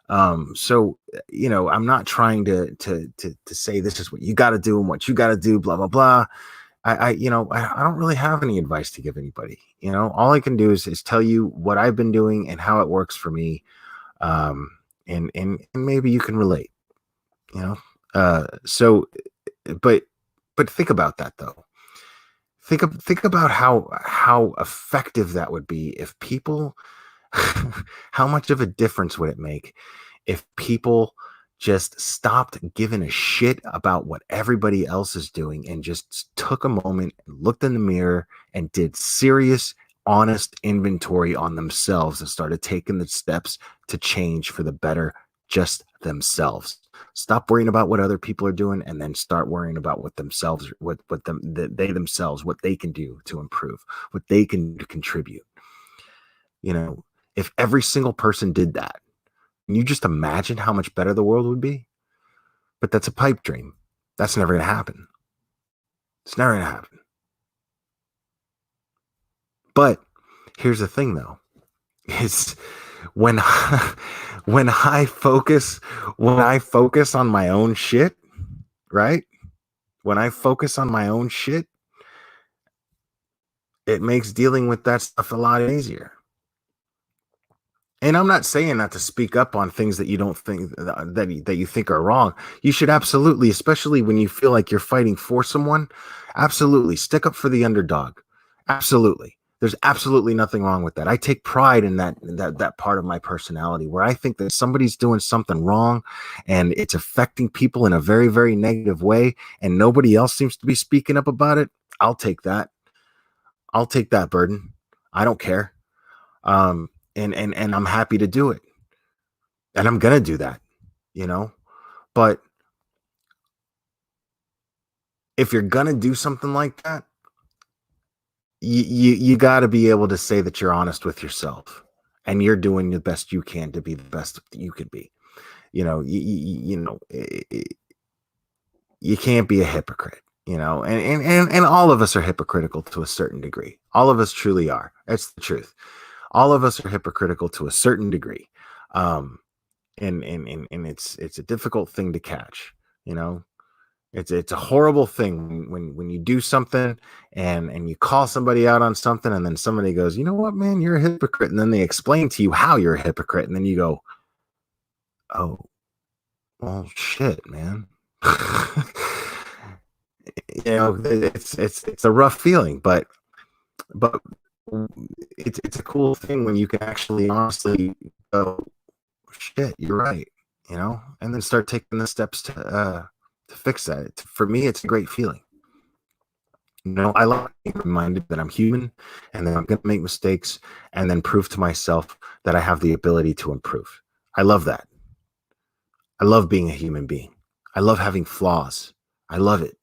So I'm not trying to say this is what you got to do and what you got to do, blah blah blah. I don't really have any advice to give anybody. All I can do is tell you what I've been doing and how it works for me. And maybe you can relate, you know? So, but think about that though. Think about how effective that would be if people, how much of a difference would it make if people just stopped giving a shit about what everybody else is doing and just took a moment and looked in the mirror and did serious, honest inventory on themselves and started taking the steps to change for the better just themselves. Stop worrying about what other people are doing and then start worrying about what themselves, they themselves, what they can do to improve, what they can contribute. If every single person did that, can you just imagine how much better the world would be? But that's a pipe dream. That's never going to happen. It's never going to happen. But here's the thing, though, is when when I focus on my own shit, right? When I focus on my own shit, it makes dealing with that stuff a lot easier. And I'm not saying not to speak up on things that you don't think that you think are wrong. You should absolutely, especially when you feel like you're fighting for someone, absolutely stick up for the underdog. Absolutely. There's absolutely nothing wrong with that. I take pride in that part of my personality where I think that somebody's doing something wrong and it's affecting people in a very, very negative way and nobody else seems to be speaking up about it. I'll take that. I'll take that burden. I don't care. And I'm happy to do it. And I'm gonna do that, you know. But if you're gonna do something like that, you got to be able to say that you're honest with yourself and you're doing the best you can to be the best that you can be. You can't be a hypocrite, and all of us are hypocritical to a certain degree. All of us truly are. That's the truth. All of us are hypocritical to a certain degree. And it's a difficult thing to catch. It's a horrible thing when you do something and you call somebody out on something and then somebody goes, you know what, man, you're a hypocrite, and then they explain to you how you're a hypocrite, and then you go, oh, well, shit, man. It's a rough feeling, but it's a cool thing when you can actually honestly go, shit, you're right, and then start taking the steps to fix that. For me, it's a great feeling. I like being reminded that I'm human and that I'm going to make mistakes and then prove to myself that I have the ability to improve. I love that. I love being a human being. I love having flaws. I love it.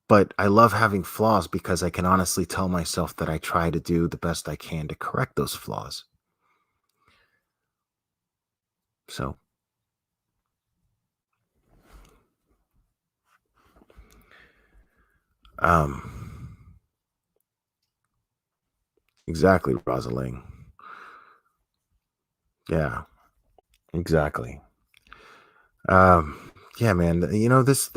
But I love having flaws because I can honestly tell myself that I try to do the best I can to correct those flaws. So, exactly, Rosalind. Yeah, exactly. Yeah, man. This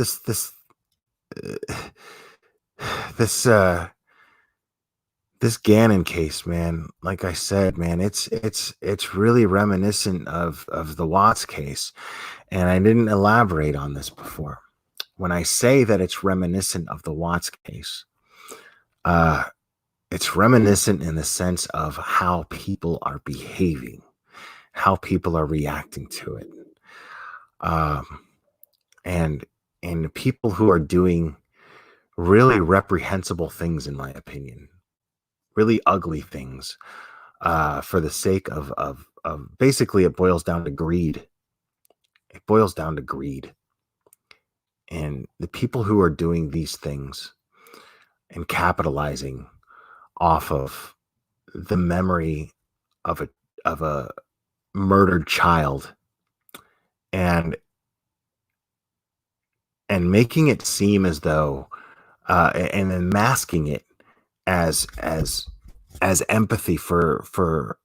this Gannon case, man. Like I said, man, it's really reminiscent of the Watts case, and I didn't elaborate on this before. When I say that it's reminiscent of the Watts case, uh, it's reminiscent in the sense of how people are behaving, how people are reacting to it. Um, and and the people who are doing really reprehensible things, in my opinion, really ugly things, for the sake of basically it boils down to greed. It boils down to greed. And the people who are doing these things and capitalizing off of the memory of a murdered child, and making it seem as though and then masking it as empathy for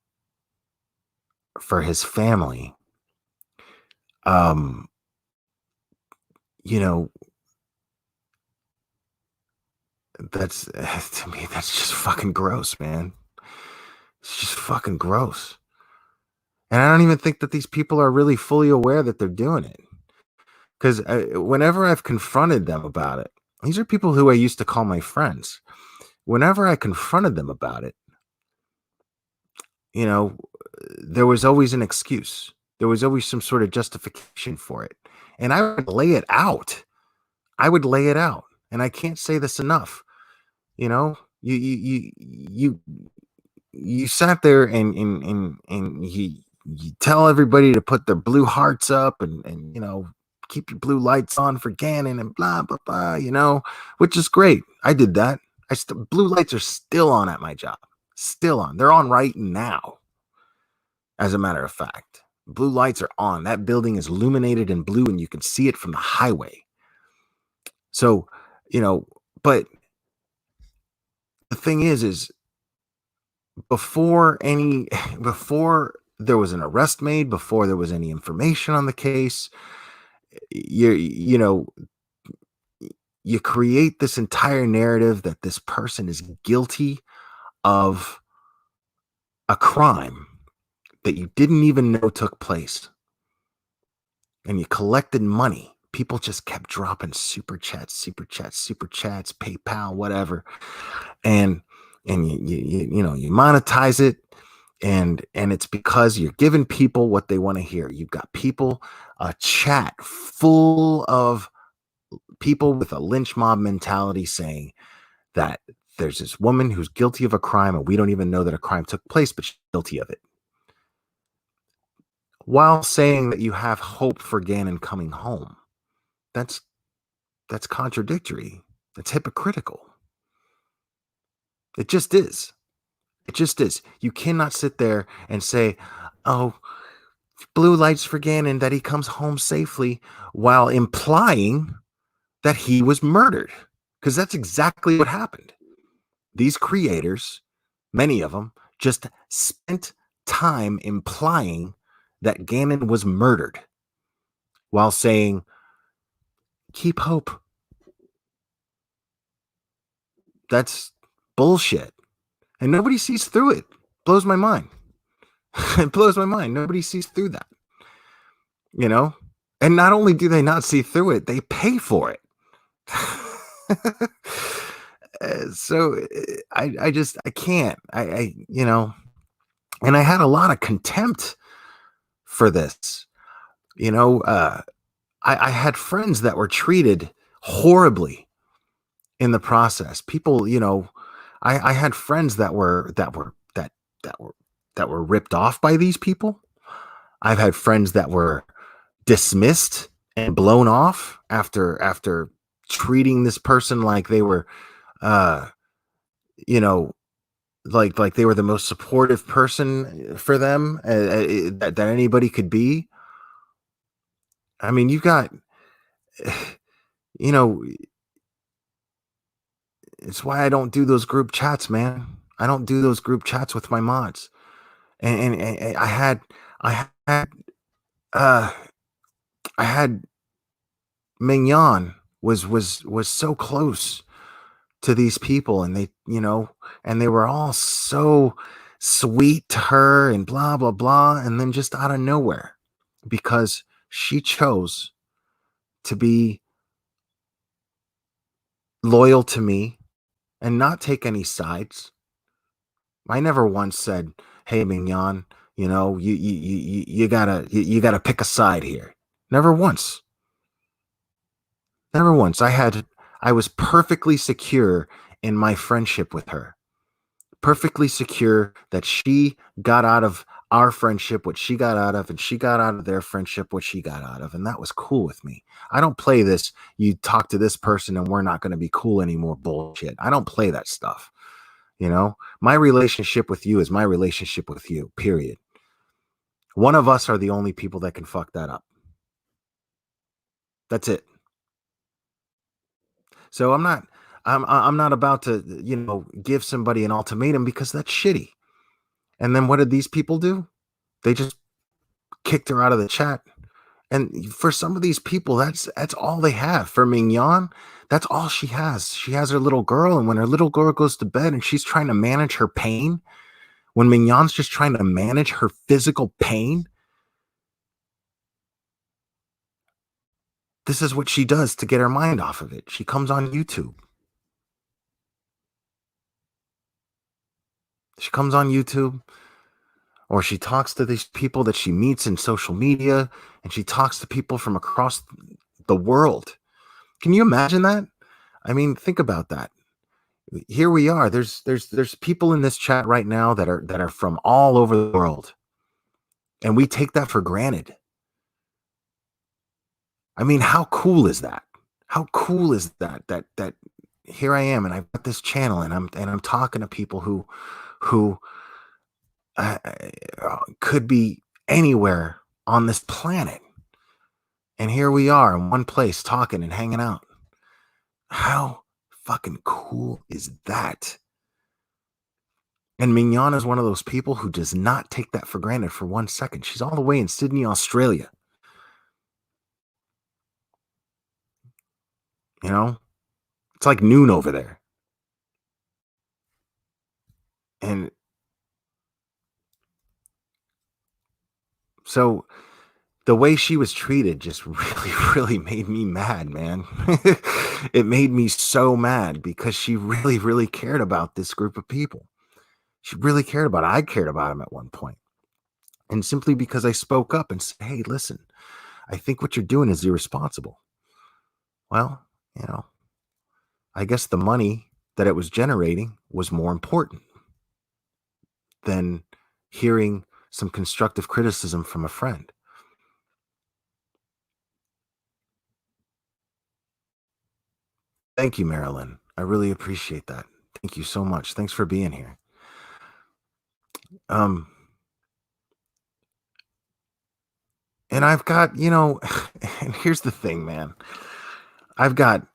his family. um you know that's to me, that's just fucking gross, man. It's just fucking gross. And I don't even think that these people are really fully aware that they're doing it. Because whenever I've confronted them about it, these are people who I used to call my friends. Whenever I confronted them about it, you know, there was always an excuse. There was always some sort of justification for it. And I would lay it out. I would lay it out. And I can't say this enough. You know, you sat there and you tell everybody to put their blue hearts up, and keep your blue lights on for Gannon and blah blah blah, which is great. I did that. Blue lights are still on at my job. Still on. They're on right now. As a matter of fact, blue lights are on. That building is illuminated in blue and you can see it from the highway. So, but the thing is before there was an arrest made, before there was any information on the case, you create this entire narrative that this person is guilty of a crime that you didn't even know took place. And you collected money. People just kept dropping super chats, PayPal, whatever. And you monetize it, and it's because you're giving people what they want to hear. You've got people, a chat full of people with a lynch mob mentality saying that there's this woman who's guilty of a crime and we don't even know that a crime took place, but she's guilty of it. While saying that you have hope for Gannon coming home. That's contradictory. That's hypocritical. It just is. It just is. You cannot sit there and say, oh, blue lights for Gannon, that he comes home safely, while implying that he was murdered. Because that's exactly what happened. These creators, many of them, just spent time implying that Gannon was murdered while saying, keep hope. That's bullshit. And nobody sees through it. Blows my mind. It blows my mind. Nobody sees through that. And not only do they not see through it, they pay for it. So I can't. And I had a lot of contempt for this. I had friends that were treated horribly in the process. People, I had friends that were ripped off by these people. I've had friends that were dismissed and blown off after treating this person like they were, like they were the most supportive person for them that anybody could be. I mean, you got, it's why I don't do those group chats, man. I don't do those group chats with my mods. And I had Mignon was so close to these people, and they, and they were all so sweet to her and blah, blah, blah. And then just out of nowhere, because she chose to be loyal to me and not take any sides. I never once said, hey, Mignon, you gotta pick a side here. Never once. I had I was perfectly secure in my friendship with her, perfectly secure that she got out of our friendship what she got out of, and she got out of their friendship what she got out of. And that was cool with me. I don't play this, you talk to this person and we're not going to be cool anymore bullshit. I don't play that stuff. You know, my relationship with you is my relationship with you, period. One of us are the only people that can fuck that up. That's it. So I'm not about to, give somebody an ultimatum, because that's shitty. And then what did these people do? They just kicked her out of the chat. And for some of these people, that's all they have. For Mignon, that's all she has. She has her little girl, and when her little girl goes to bed and she's trying to manage her pain, when Mignon's just trying to manage her physical pain, this is what she does to get her mind off of it. She comes on YouTube. She comes on YouTube, or she talks to these people that she meets in social media, and she talks to people from across the world. Can you imagine that? I mean, think about that. Here we are. There's people in this chat right now that are from all over the world, and we take that for granted. I mean, how cool is that? How cool is that? That here I am, and I've got this channel, and I'm talking to people who could be anywhere on this planet, and here we are in one place talking and hanging out. How fucking cool is that? And Mignon is one of those people who does not take that for granted for 1 second. She's all the way in Sydney, Australia. You know, it's like noon over there. And so the way she was treated just really, really made me mad, man. It made me so mad, because she really, really cared about this group of people. She really cared about it. I cared about them at one point. And simply because I spoke up and said, hey, listen, I think what you're doing is irresponsible. Well, I guess the money that it was generating was more important than hearing some constructive criticism from a friend. Thank you, Marilyn. I really appreciate that. Thank you so much. Thanks for being here. And I've got, and here's the thing, man. I've got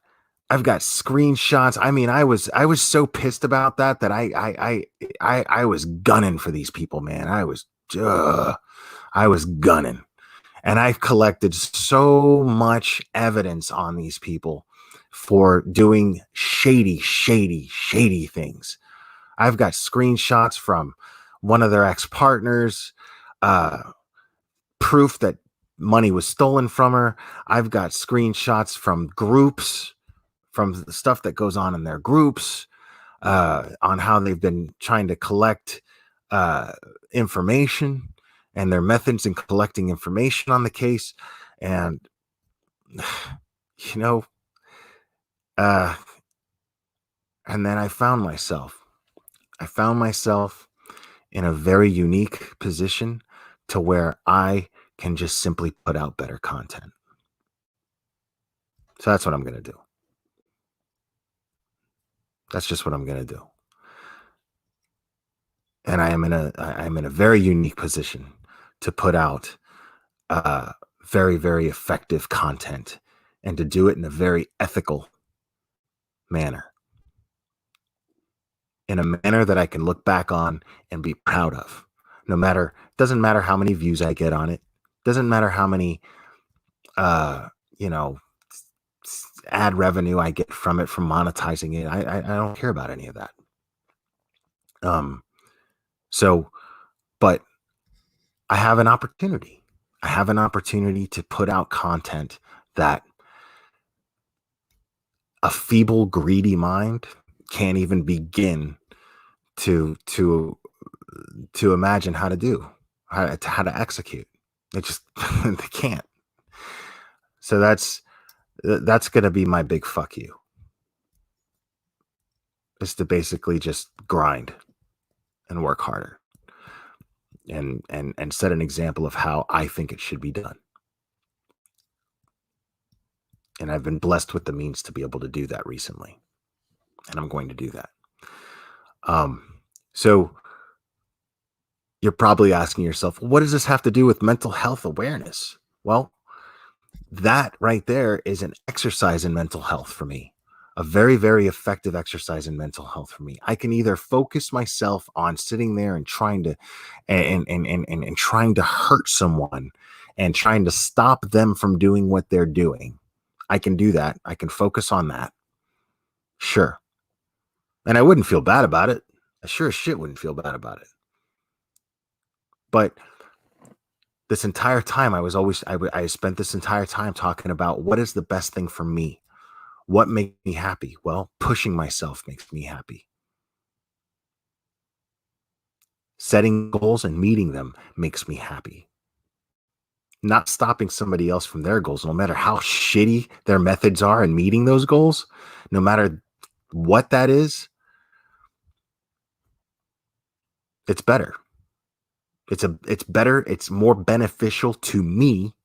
screenshots. I mean, I was so pissed about that I was gunning for these people, man. I was gunning. And I've collected so much evidence on these people for doing shady things. I've got screenshots from one of their ex-partners, proof that money was stolen from her. I've got screenshots from groups, from the stuff that goes on in their groups, on how they've been trying to collect information and their methods in collecting information on the case. And, and then I found myself in a very unique position to where I can just simply put out better content. So that's what I'm going to do. That's just what I'm going to do. And I'm in a very unique position to put out very, very effective content, and to do it in a very ethical manner, in a manner that I can look back on and be proud of. Doesn't matter how many views I get on it. Doesn't matter how many, ad revenue I get from it, from monetizing it. I don't care about any of that. But I have an opportunity. I have an opportunity to put out content that a feeble, greedy mind can't even begin to imagine how to do, how to execute. It just they can't. So that's going to be my big fuck you. is to basically just grind and work harder and set an example of how I think it should be done. And I've been blessed with the means to be able to do that recently. And I'm going to do that. So you're probably asking yourself, what does this have to do with mental health awareness? Well, that right there is an exercise in mental health for me. A very, very effective exercise in mental health for me. I can either focus myself on sitting there and trying to and trying to hurt someone and trying to stop them from doing what they're doing. I can do that. I can focus on that. Sure. And I wouldn't feel bad about it. I sure as shit wouldn't feel bad about it. But this entire time, I spent this entire time talking about what is the best thing for me. What makes me happy? Well, pushing myself makes me happy. Setting goals and meeting them makes me happy. Not stopping somebody else from their goals, no matter how shitty their methods are in meeting those goals, no matter what that is, it's better. It's better. It's more beneficial to me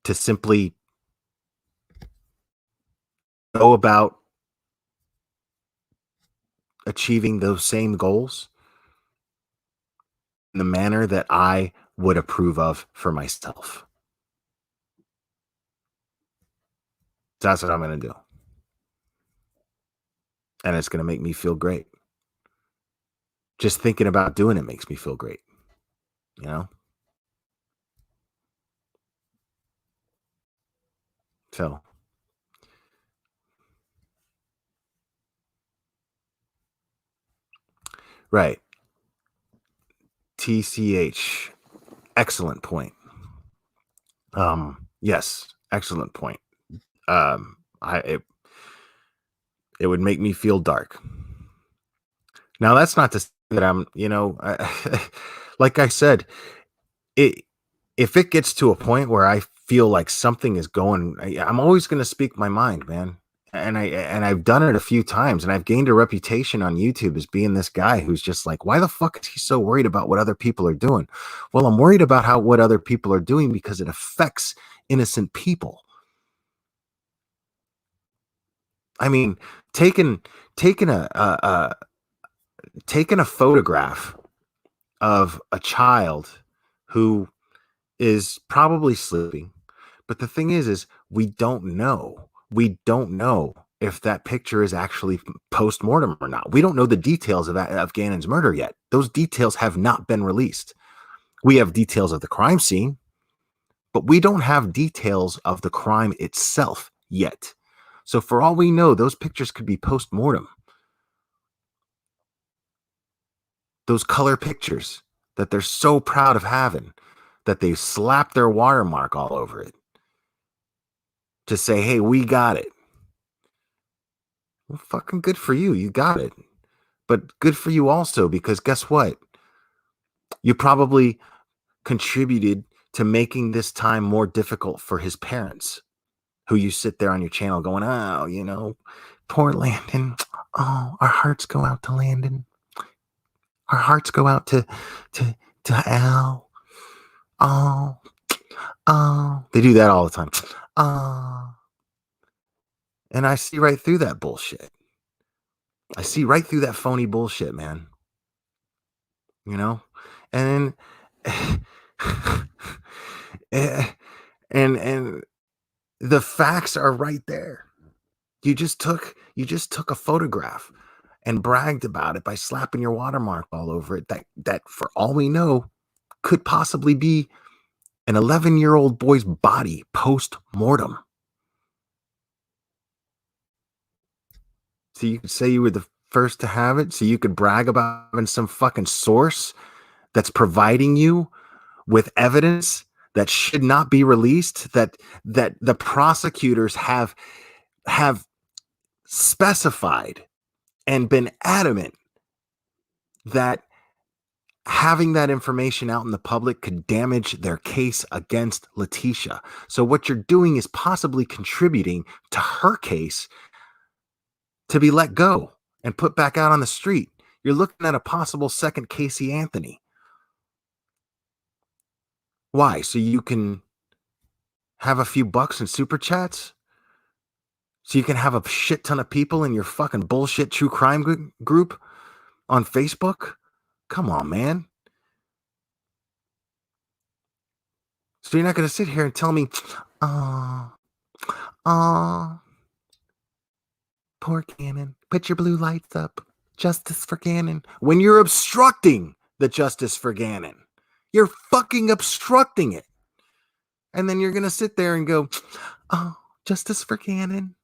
to simply go about achieving those same goals in the manner that I would approve of for myself. That's what I'm going to do. And it's going to make me feel great. Just thinking about doing it makes me feel great. You know? So. Right. TCH. Excellent point. Yes, excellent point. It would make me feel dark. Now, that's not to say that I'm, like I said, if it gets to a point where I feel like something is going, I'm always going to speak my mind, man. And I've done it a few times, and I've gained a reputation on YouTube as being this guy who's just like, why the fuck is he so worried about what other people are doing? Well, I'm worried about what other people are doing because it affects innocent people. I mean, taking a photograph of a child who is probably sleeping, but the thing is we don't know. We don't know if that picture is actually post-mortem or not. We don't know the details of Gannon's murder yet. Those details have not been released. We have details of the crime scene, but we don't have details of the crime itself yet. So for all we know, those pictures could be post-mortem. Those color pictures that they're so proud of having, that they slapped their watermark all over it to say, hey, we got it. Well, fucking good for you. You got it. But good for you also, because guess what? You probably contributed to making this time more difficult for his parents, who you sit there on your channel going, oh, poor Landon. Oh, our hearts go out to Landon. Our hearts go out to Al. Oh, they do that all the time. And I see right through that bullshit. I see right through that phony bullshit, man. And and the facts are right there. You just took a photograph and bragged about it by slapping your watermark all over it. That for all we know could possibly be an 11-year-old boy's body post-mortem. So you could say you were the first to have it, so you could brag about having some fucking source that's providing you with evidence that should not be released, that the prosecutors have specified and been adamant that having that information out in the public could damage their case against Letitia. So what you're doing is possibly contributing to her case to be let go and put back out on the street. You're looking at a possible second Casey Anthony. Why? So you can have a few bucks in super chats? So you can have a shit ton of people in your fucking bullshit true crime group on Facebook? Come on, man. So you're not going to sit here and tell me, oh, poor Gannon. Put your blue lights up. Justice for Gannon. When you're obstructing the justice for Gannon. You're fucking obstructing it. And then you're going to sit there and go, oh, justice for Gannon.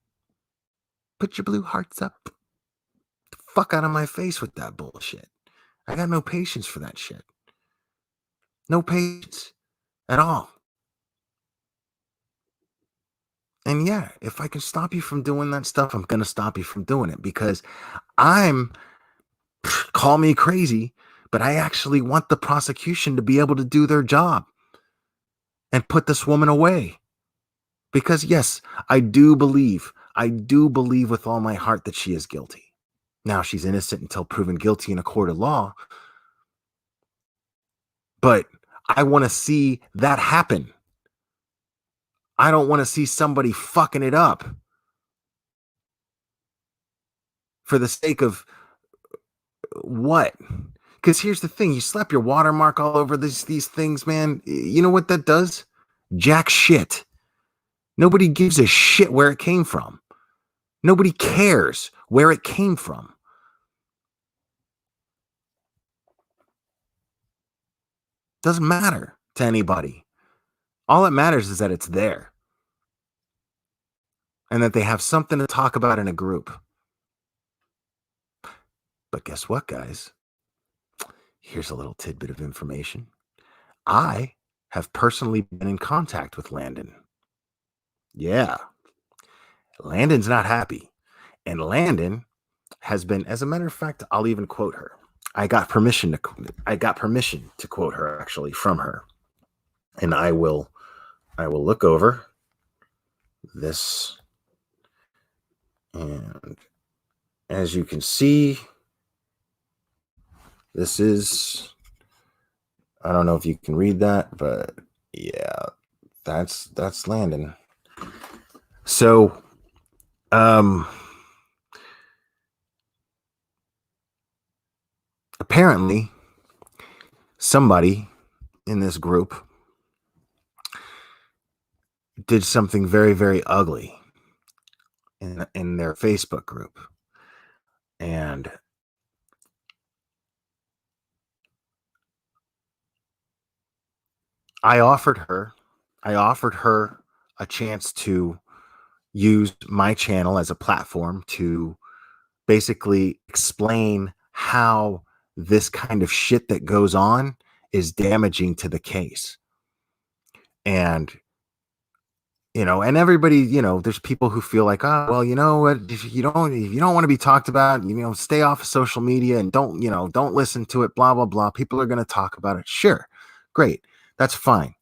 Put your blue hearts up. Get the fuck out of my face with that bullshit. I got no patience for that shit. No patience at all. And yeah, if I can stop you from doing that stuff, I'm going to stop you from doing it because call me crazy, but I actually want the prosecution to be able to do their job and put this woman away. Because yes, I do believe with all my heart that she is guilty. Now she's innocent until proven guilty in a court of law. But I want to see that happen. I don't want to see somebody fucking it up for the sake of what? Because here's the thing. You slap your watermark all over these things, man. You know what that does? Jack shit. Nobody gives a shit where it came from. Nobody cares where it came from. Doesn't matter to anybody. All that matters is that it's there. And that they have something to talk about in a group. But guess what, guys? Here's a little tidbit of information. I have personally been in contact with Landon. Yeah. Landon's not happy. And Landon has been, as a matter of fact, I'll even quote her. I got permission to quote her actually from her. And I will look over this. And as you can see, this is, I don't know if you can read that, but yeah, that's Landon. So, apparently somebody in this group did something very, very ugly in their Facebook group. And I offered her a chance to use my channel as a platform to basically explain how this kind of shit that goes on is damaging to the case. And and everybody, there's people who feel like, oh, well, you know what, if you don't want to be talked about, stay off of social media and don't listen to it, blah, blah, blah. People are going to talk about it. Sure. Great. That's fine.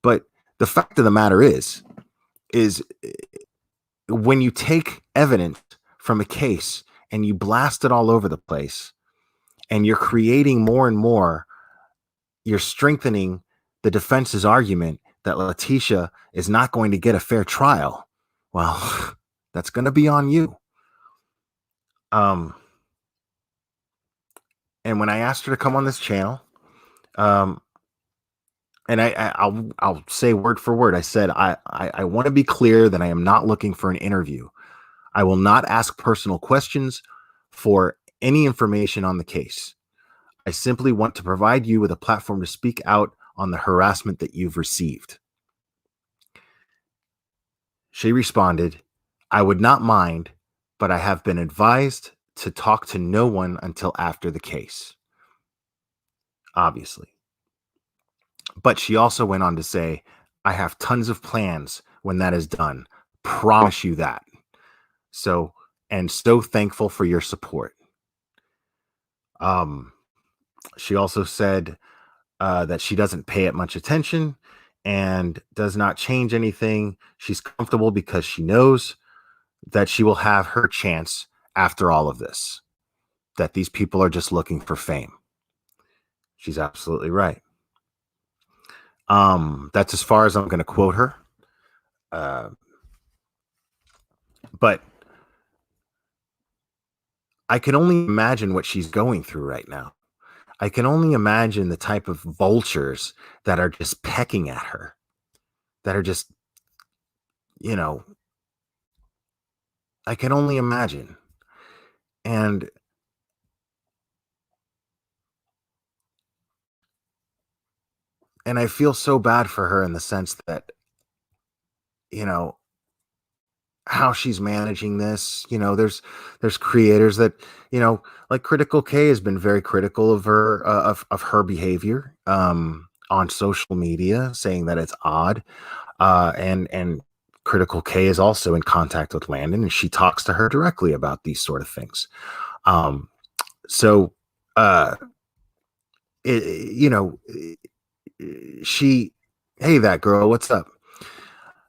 But the fact of the matter is when you take evidence from a case and you blast it all over the place and you're creating more and more, you're strengthening the defense's argument that Letitia is not going to get a fair trial. Well, that's going to be on you. And when I asked her to come on this channel, and I'll say word for word, I said, I want to be clear that I am not looking for an interview. I will not ask personal questions for any information on the case. I simply want to provide you with a platform to speak out on the harassment that you've received. She responded, I would not mind, but I have been advised to talk to no one until after the case. Obviously. But she also went on to say, I have tons of plans when that is done. Promise you that. So thankful for your support. She also said that she doesn't pay it much attention and does not change anything. She's comfortable because she knows that she will have her chance after all of this, that these people are just looking for fame. She's absolutely right. That's as far as I'm going to quote her. Uh, but I can only imagine what she's going through right now. I can only imagine the type of vultures that are just pecking at her, that are just, you know, I can only imagine. And I feel so bad for her in the sense that, you know, how she's managing this. There's creators that, like Critical K has been very critical of her, of her behavior on social media, saying that it's odd. And Critical K is also in contact with Landon, and she talks to her directly about these sort of things. So uh it, you know she Hey, that girl, what's up?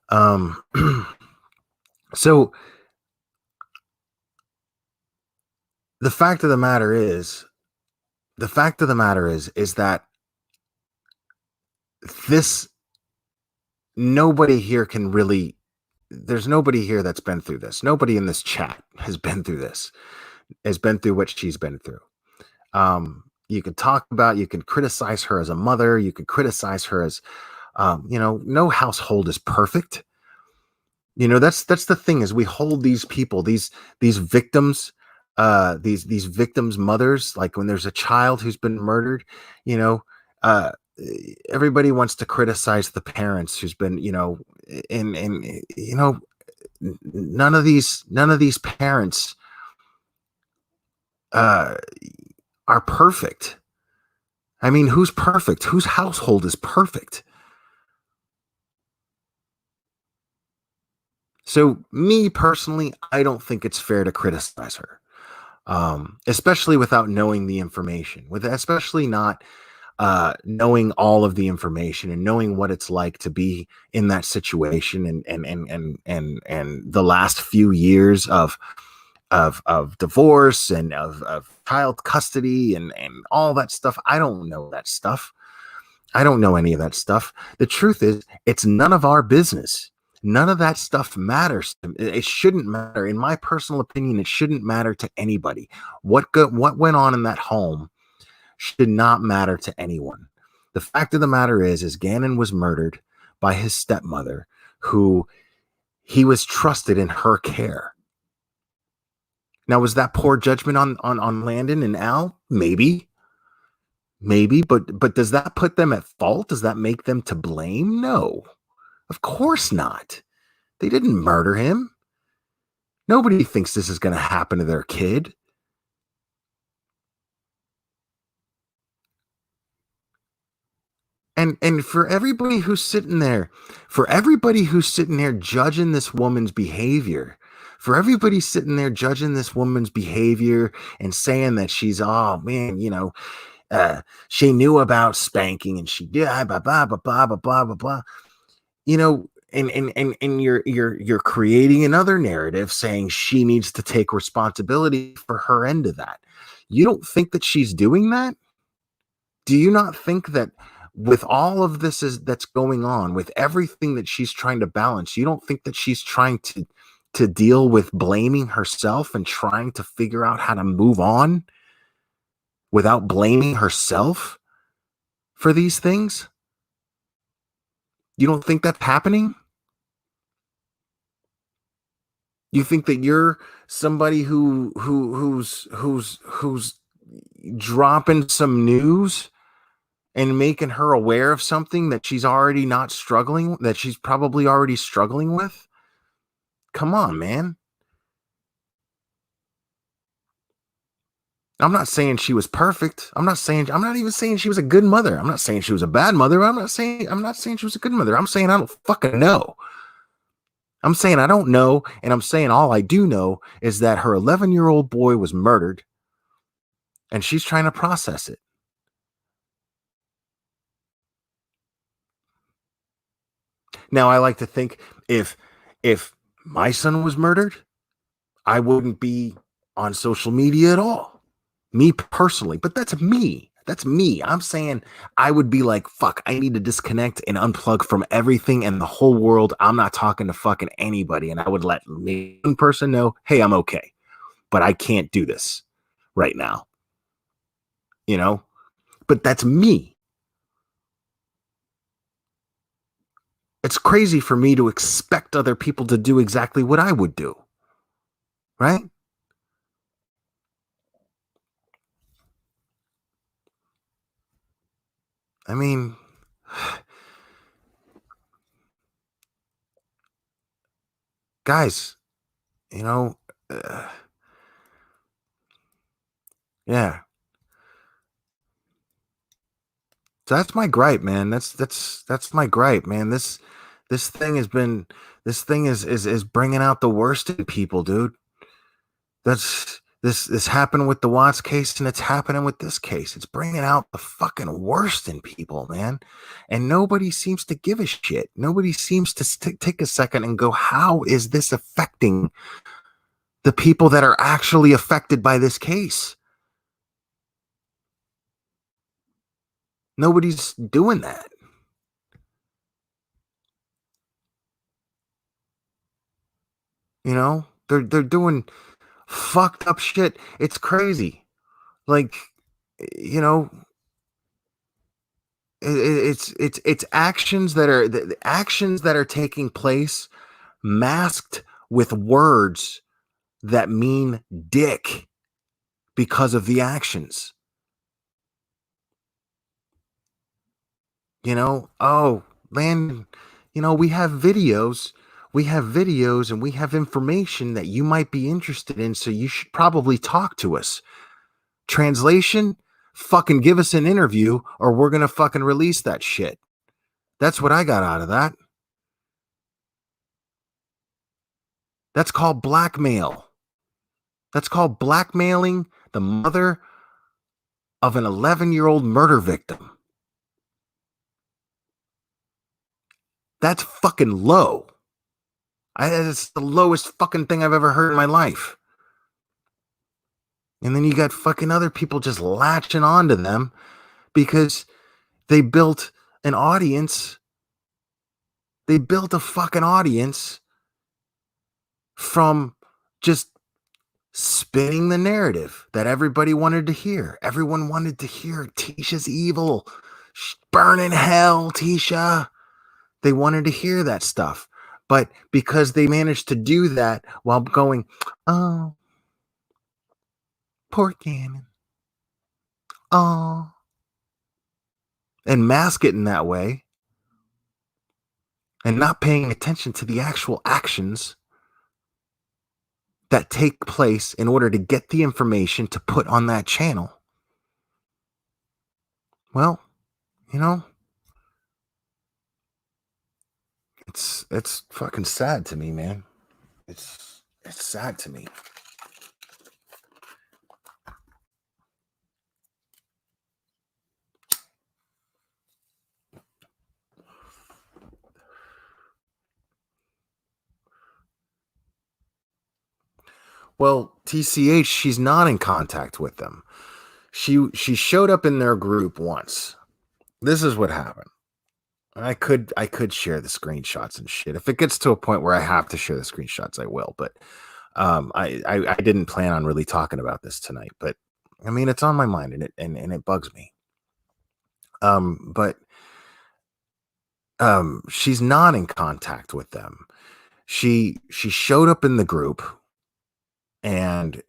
um so the fact of the matter is is that this nobody here can really there's nobody here that's been through this. Nobody in this chat has been through this, has been through what she's been through. You can criticize her as a mother, you can criticize her as no household is perfect. That's the thing, is we hold these people, these victims, these victims' mothers, like when there's a child who's been murdered, you know, uh everybody wants to criticize the parents who's been, and none of these parents uh are perfect. I mean, who's perfect? Whose household is perfect? So, me personally, I don't think it's fair to criticize her, especially without knowing the information, especially not knowing all of the information and knowing what it's like to be in that situation, and the last few years of divorce and of child custody and all that stuff. I don't know that stuff. I don't know any of that stuff. The truth is, it's none of our business. None of that stuff matters. It shouldn't matter. In my personal opinion, it shouldn't matter to anybody. What went on in that home should not matter to anyone. The fact of the matter is Gannon was murdered by his stepmother, who he was trusted in her care. Now, was that poor judgment on Landon and Al? Maybe, but does that put them at fault? Does that make them to blame? No, of course not. They didn't murder him. Nobody thinks this is going to happen to their kid. And for everybody who's sitting there, judging this woman's behavior, and saying that she's, oh man, she knew about spanking and she did blah blah blah blah blah blah blah blah. And you're creating another narrative saying she needs to take responsibility for her end of that. You don't think that she's doing that? Do you not think that with all of that's going on, with everything that she's trying to balance, you don't think that she's trying to deal with blaming herself and trying to figure out how to move on without blaming herself for these things? You don't think that's happening? You think that you're somebody who's dropping some news and making her aware of something that she's already not struggling, that she's probably already struggling with? Come on, man. I'm not saying she was perfect. I'm not even saying she was a good mother. I'm not saying she was a bad mother. I'm not saying she was a good mother. I'm saying I don't fucking know. I'm saying I don't know, and I'm saying all I do know is that her 11-year-old boy was murdered, and she's trying to process it. Now, I like to think if my son was murdered, I wouldn't be on social media at all. Me personally, but that's me. That's me. I'm saying I would be like, fuck, I need to disconnect and unplug from everything and the whole world. I'm not talking to fucking anybody. And I would let me one person know, hey, I'm okay, but I can't do this right now. You know, but that's me. It's crazy for me to expect other people to do exactly what I would do. Right? I mean, guys, you know, uh, yeah. So that's my gripe, man. That's my gripe, man. This thing has been this thing is bringing out the worst in people, dude. This happened with the Watts case, and it's happening with this case. It's bringing out the fucking worst in people, man. And nobody seems to give a shit. Nobody seems to take a second and go, how is this affecting the people that are actually affected by this case? Nobody's doing that. You know, they're doing fucked up shit. It's crazy. Like, you know, it's actions that are the actions that are taking place masked with words that mean dick because of the actions. You know, oh, Landon, you know, we have videos and we have information that you might be interested in, so you should probably talk to us. Translation, fucking give us an interview or we're going to fucking release that shit. That's what I got out of that. That's called blackmail. That's called blackmailing the mother of an 11-year-old murder victim. That's fucking low. It's the lowest fucking thing I've ever heard in my life. And then you got fucking other people just latching onto them because they built an audience. They built a fucking audience from just spinning the narrative that everybody wanted to hear. Everyone wanted to hear Tisha's evil. Burn in hell, Tisha. They wanted to hear that stuff. But because they managed to do that while going, oh, poor Gannon. Oh. And mask it in that way and not paying attention to the actual actions that take place in order to get the information to put on that channel. Well, you know, it's fucking sad to me, man. It's sad to me. Well, TCH, she's not in contact with them. She showed up in their group once. This is what happened. I could share the screenshots and shit. If it gets to a point where I have to share the screenshots, I will. But I didn't plan on really talking about this tonight. But I mean, it's on my mind and it bugs me. But she's not in contact with them. She showed up in the group and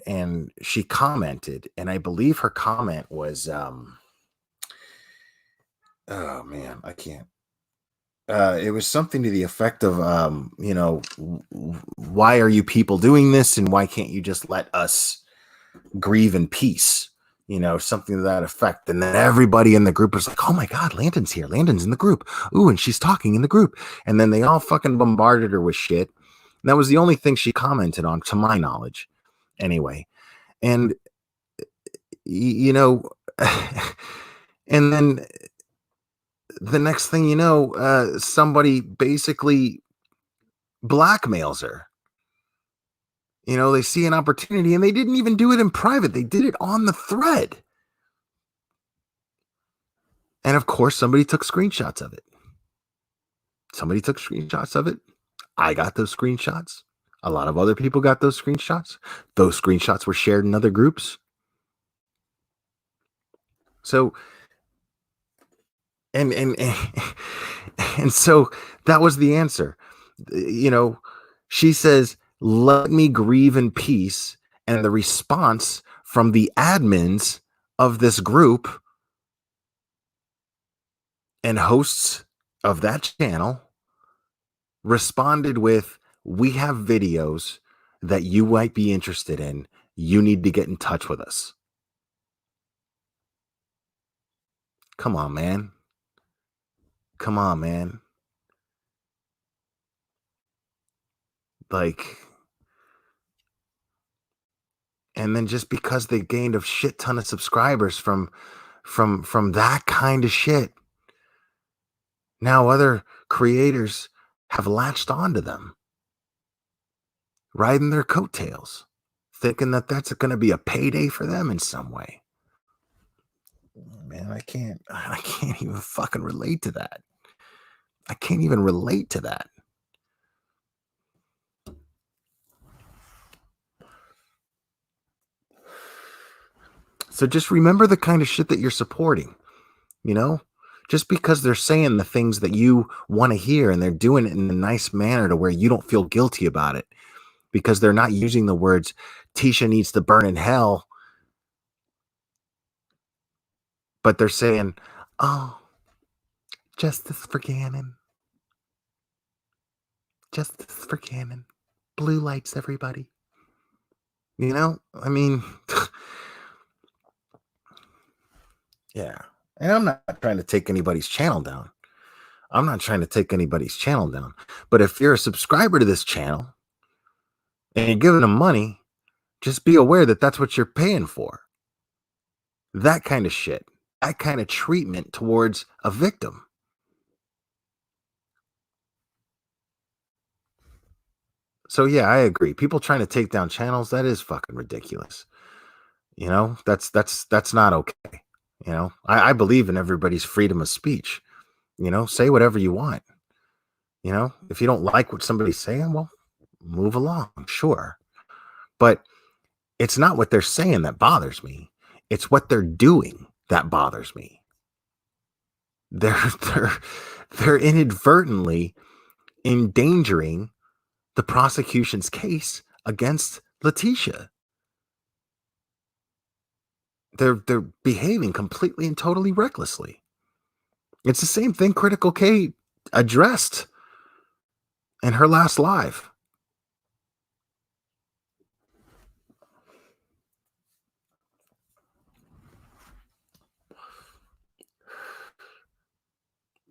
she commented, and I believe her comment was oh man, I can't. It was something to the effect of, you know, why are you people doing this, and why can't you just let us grieve in peace? You know, something to that effect. And then everybody in the group was like, "Oh my God, Landon's here! Landon's in the group! Ooh, and she's talking in the group!" And then they all fucking bombarded her with shit. And that was the only thing she commented on, to my knowledge, anyway. And you know, and then the next thing you know, somebody basically blackmails her. They see an opportunity, and they didn't even do it in private. They did it on the thread. And of course, somebody took screenshots of it. I got those screenshots. A lot of other people got those screenshots. Those screenshots were shared in other groups. So, and so that was the answer. She says, "Let me grieve in peace." And the response from the admins of this group and hosts of that channel responded with, "We have videos that you might be interested in. You need to get in touch with us." Come on, man. Like, and then just because they gained a shit ton of subscribers from that kind of shit, now other creators have latched onto them, riding their coattails, thinking that that's going to be a payday for them in some way. Man, I can't even fucking relate to that. I can't even relate to that. So just remember the kind of shit that you're supporting, just because they're saying the things that you want to hear and they're doing it in a nice manner to where you don't feel guilty about it, because they're not using the words Tisha needs to burn in hell, but they're saying, "Oh, justice for Gannon. Justice for Gannon. Blue lights, everybody." I mean, yeah. And I'm not trying to take anybody's channel down. But if you're a subscriber to this channel and you're giving them money, just be aware that that's what you're paying for. That kind of shit, that kind of treatment towards a victim. So yeah, I agree. People trying to take down channels, that is fucking ridiculous. That's not okay. I believe in everybody's freedom of speech. Say whatever you want. If you don't like what somebody's saying, well, move along, sure. But it's not what they're saying that bothers me. It's what they're doing that bothers me. They're inadvertently endangering the prosecution's case against Letitia. They're behaving completely and totally recklessly. It's the same thing Critical K addressed in her last live.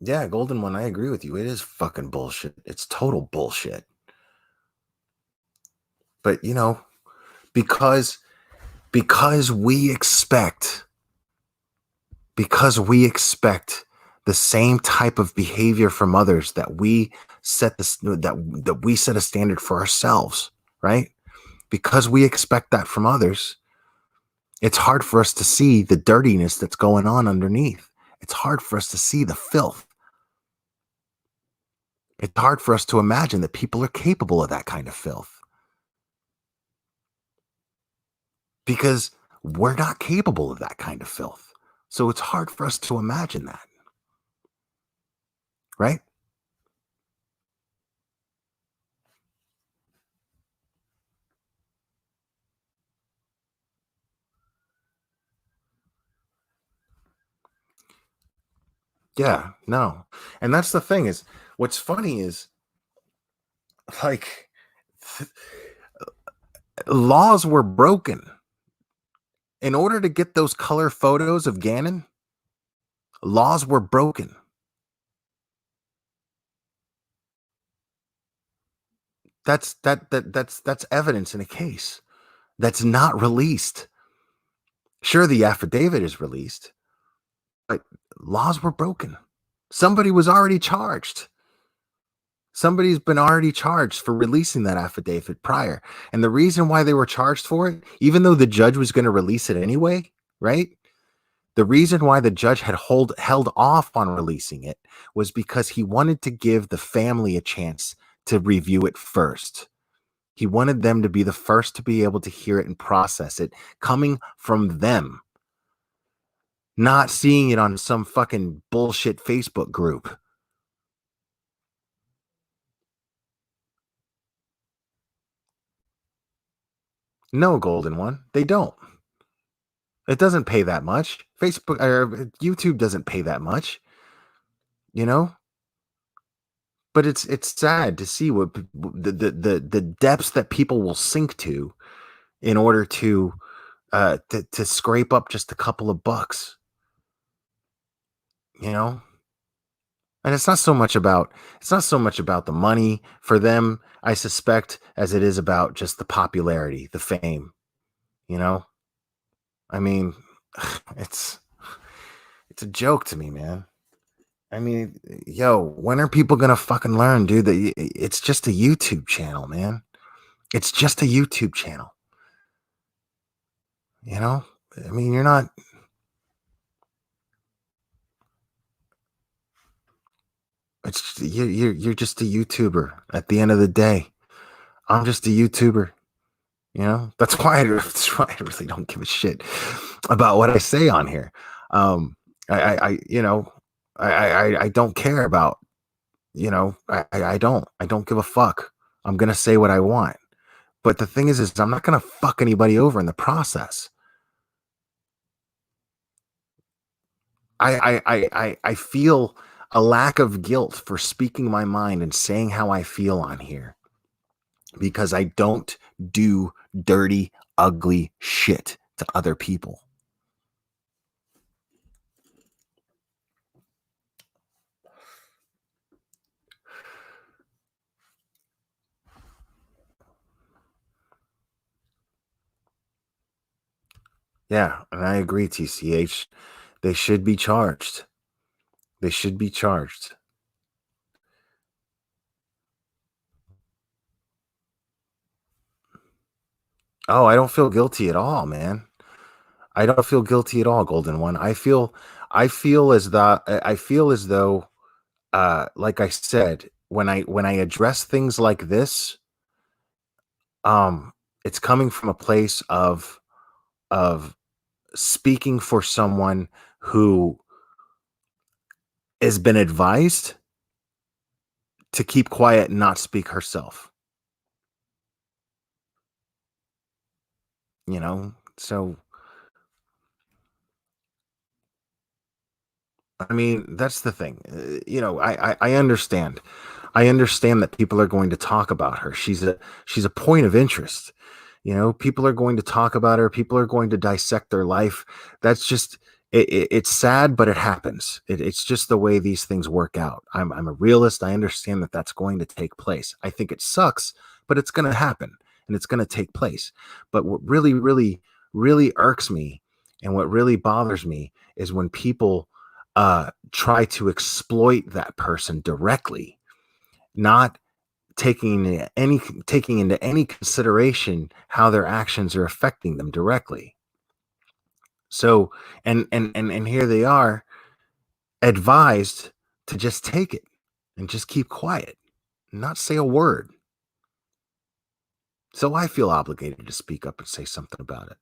Yeah, Golden One, I agree with you. It is fucking bullshit. It's total bullshit. But because we expect the same type of behavior from others, that we set a standard for ourselves, right? Because we expect that from others, it's hard for us to see the dirtiness that's going on underneath. It's hard for us to see the filth. It's hard for us to imagine that people are capable of that kind of filth, because we're not capable of that kind of filth. So it's hard for us to imagine that. Right? Yeah, no. And that's the thing, is what's funny is, like, laws were broken. In order to get those color photos of Gannon, laws were broken. That's evidence in a case that's not released. Sure, the affidavit is released, but laws were broken. Somebody was already charged. Somebody's been already charged for releasing that affidavit prior. And the reason why they were charged for it, even though the judge was going to release it anyway, right? The reason why the judge had held off on releasing it was because he wanted to give the family a chance to review it first. He wanted them to be the first to be able to hear it and process it coming from them, not seeing it on some fucking bullshit Facebook group. No, Golden One, they don't. It doesn't pay that much. Facebook or YouTube doesn't pay that much, you know? But it's sad to see what the depths that people will sink to in order to scrape up just a couple of bucks, you know? And it's not so much about the money for them, I suspect, as it is about just the popularity, the fame, you know? I mean, it's it's a joke to me, man. I mean, yo, when are people gonna fucking learn, dude, that it's just a YouTube channel, man? It's just a YouTube channel. You know? I mean, you're not it's you're just a YouTuber at the end of the day. I'm just a YouTuber. You know, that's why I really don't give a shit about what I say on here. I you know, I don't care about, you know, I don't give a fuck. I'm gonna say what I want. But the thing is I'm not gonna fuck anybody over in the process. I feel a lack of guilt for speaking my mind and saying how I feel on here because I don't do dirty, ugly shit to other people. Yeah, and I agree, TCH. They should be charged. They should be charged. Oh, I don't feel guilty at all, man. I don't feel guilty at all, Golden One. I feel as though like I said, when I address things like this, it's coming from a place of speaking for someone who has been advised to keep quiet and not speak herself. You know, so I mean, that's the thing. You know, I understand. I understand that people are going to talk about her. She's a point of interest. You know, people are going to talk about her. People are going to dissect their life. That's just it's sad, but it happens. It's just the way these things work out. I'm a realist. I understand that that's going to take place. I think it sucks, but it's going to happen and it's going to take place. But what really irks me and what really bothers me is when people try to exploit that person directly, not taking into any consideration how their actions are affecting them directly. So and here they are advised to just take it and just keep quiet, not say a word. So I feel obligated to speak up and say something about it.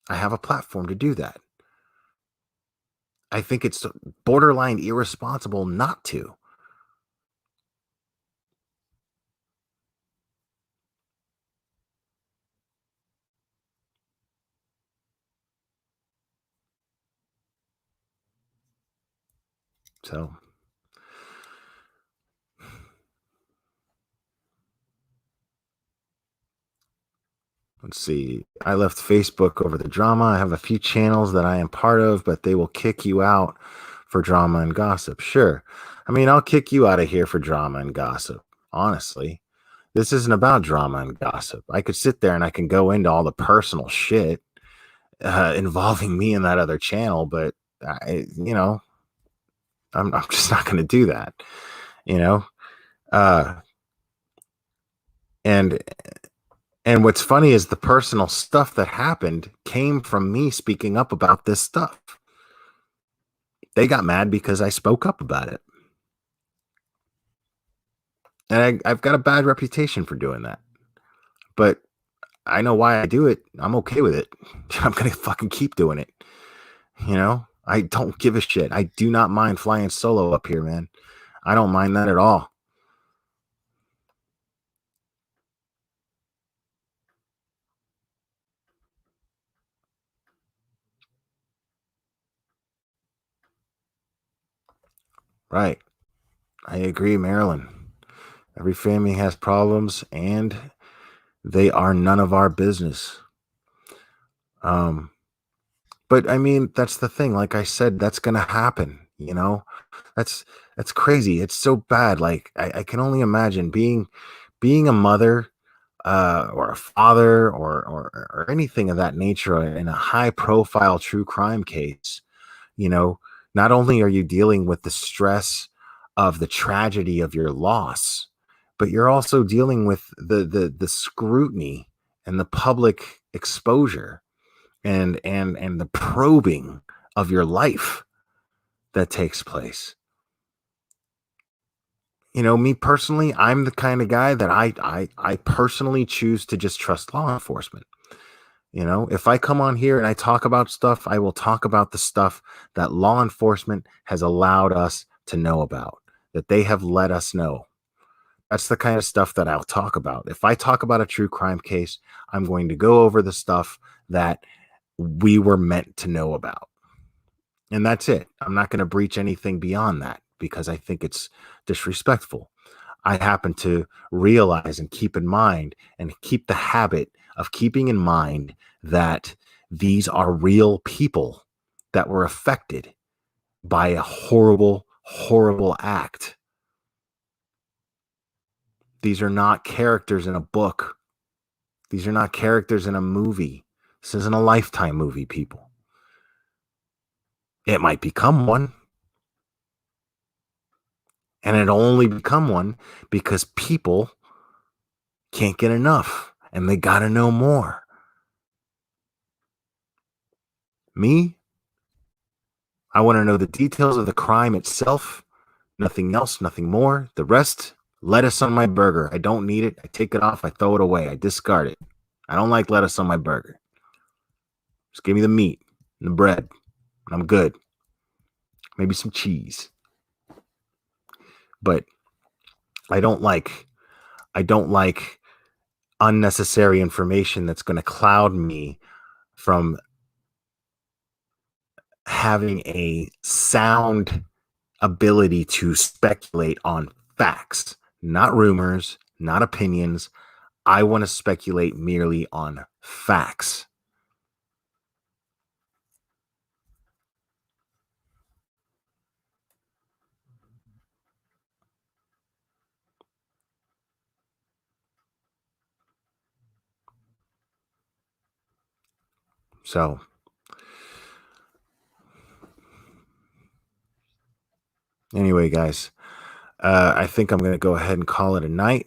I have a platform to do that. I think it's borderline irresponsible not to. So let's see. I left Facebook over the drama. I have a few channels that I am part of, but they will kick you out for drama and gossip. Sure. I mean, I'll kick you out of here for drama and gossip. Honestly, this isn't about drama and gossip. I could sit there and I can go into all the personal shit involving me and that other channel, but you know, I'm just not going to do that. You know, Uh, and and what's funny is the personal stuff that happened came from me speaking up about this stuff. They got mad because I spoke up about it. And I've got a bad reputation for doing that. But I know why I do it. I'm okay with it. I'm going to fucking keep doing it. You know, I don't give a shit. I do not mind flying solo up here, man. I don't mind that at all. Right. I agree, Marilyn. Every family has problems and they are none of our business. But I mean, that's the thing. Like I said, that's gonna happen, you know? That's that's crazy. It's so bad. Like I can only imagine being a mother or a father or anything of that nature in a high profile true crime case. You know, not only are you dealing with the stress of the tragedy of your loss, but you're also dealing with the scrutiny and the public exposure and the probing of your life that takes place. You know, me personally, I'm the kind of guy that I personally choose to just trust law enforcement. You know, if I come on here and I talk about stuff, I will talk about the stuff that law enforcement has allowed us to know about, that they have let us know. That's the kind of stuff that I'll talk about. If I talk about a true crime case, I'm going to go over the stuff that we were meant to know about. And that's it. I'm not going to breach anything beyond that because I think it's disrespectful. I happen to realize and keep in mind and keep the habit of keeping in mind that these are real people that were affected by a horrible, horrible act. These are not characters in a book. These are not characters in a movie. This isn't a Lifetime movie, people. It might become one. And it'll only become one because people can't get enough and they got to know more. Me, I want to know the details of the crime itself, nothing else, nothing more. The rest, lettuce on my burger. I don't need it. I take it off. I throw it away. I discard it. I don't like lettuce on my burger. Just give me the meat and the bread, and I'm good. Maybe some cheese. But I don't like unnecessary information that's going to cloud me from having a sound ability to speculate on facts, not rumors, not opinions. I want to speculate merely on facts. So, anyway, guys, I think I'm going to go ahead and call it a night.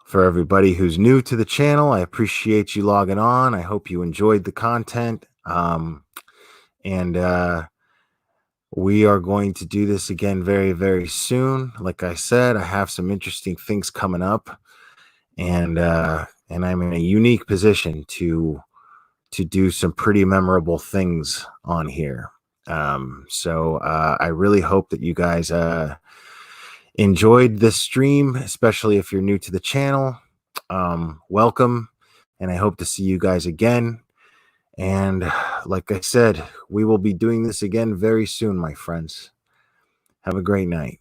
For everybody who's new to the channel, I appreciate you logging on. I hope you enjoyed the content. And we are going to do this again very, very soon. Like I said, I have some interesting things coming up, and I'm in a unique position to do some pretty memorable things on here. So I really hope that you guys enjoyed this stream, especially if you're new to the channel. Welcome, and I hope to see you guys again. And like I said, we will be doing this again very soon, my friends. Have a great night.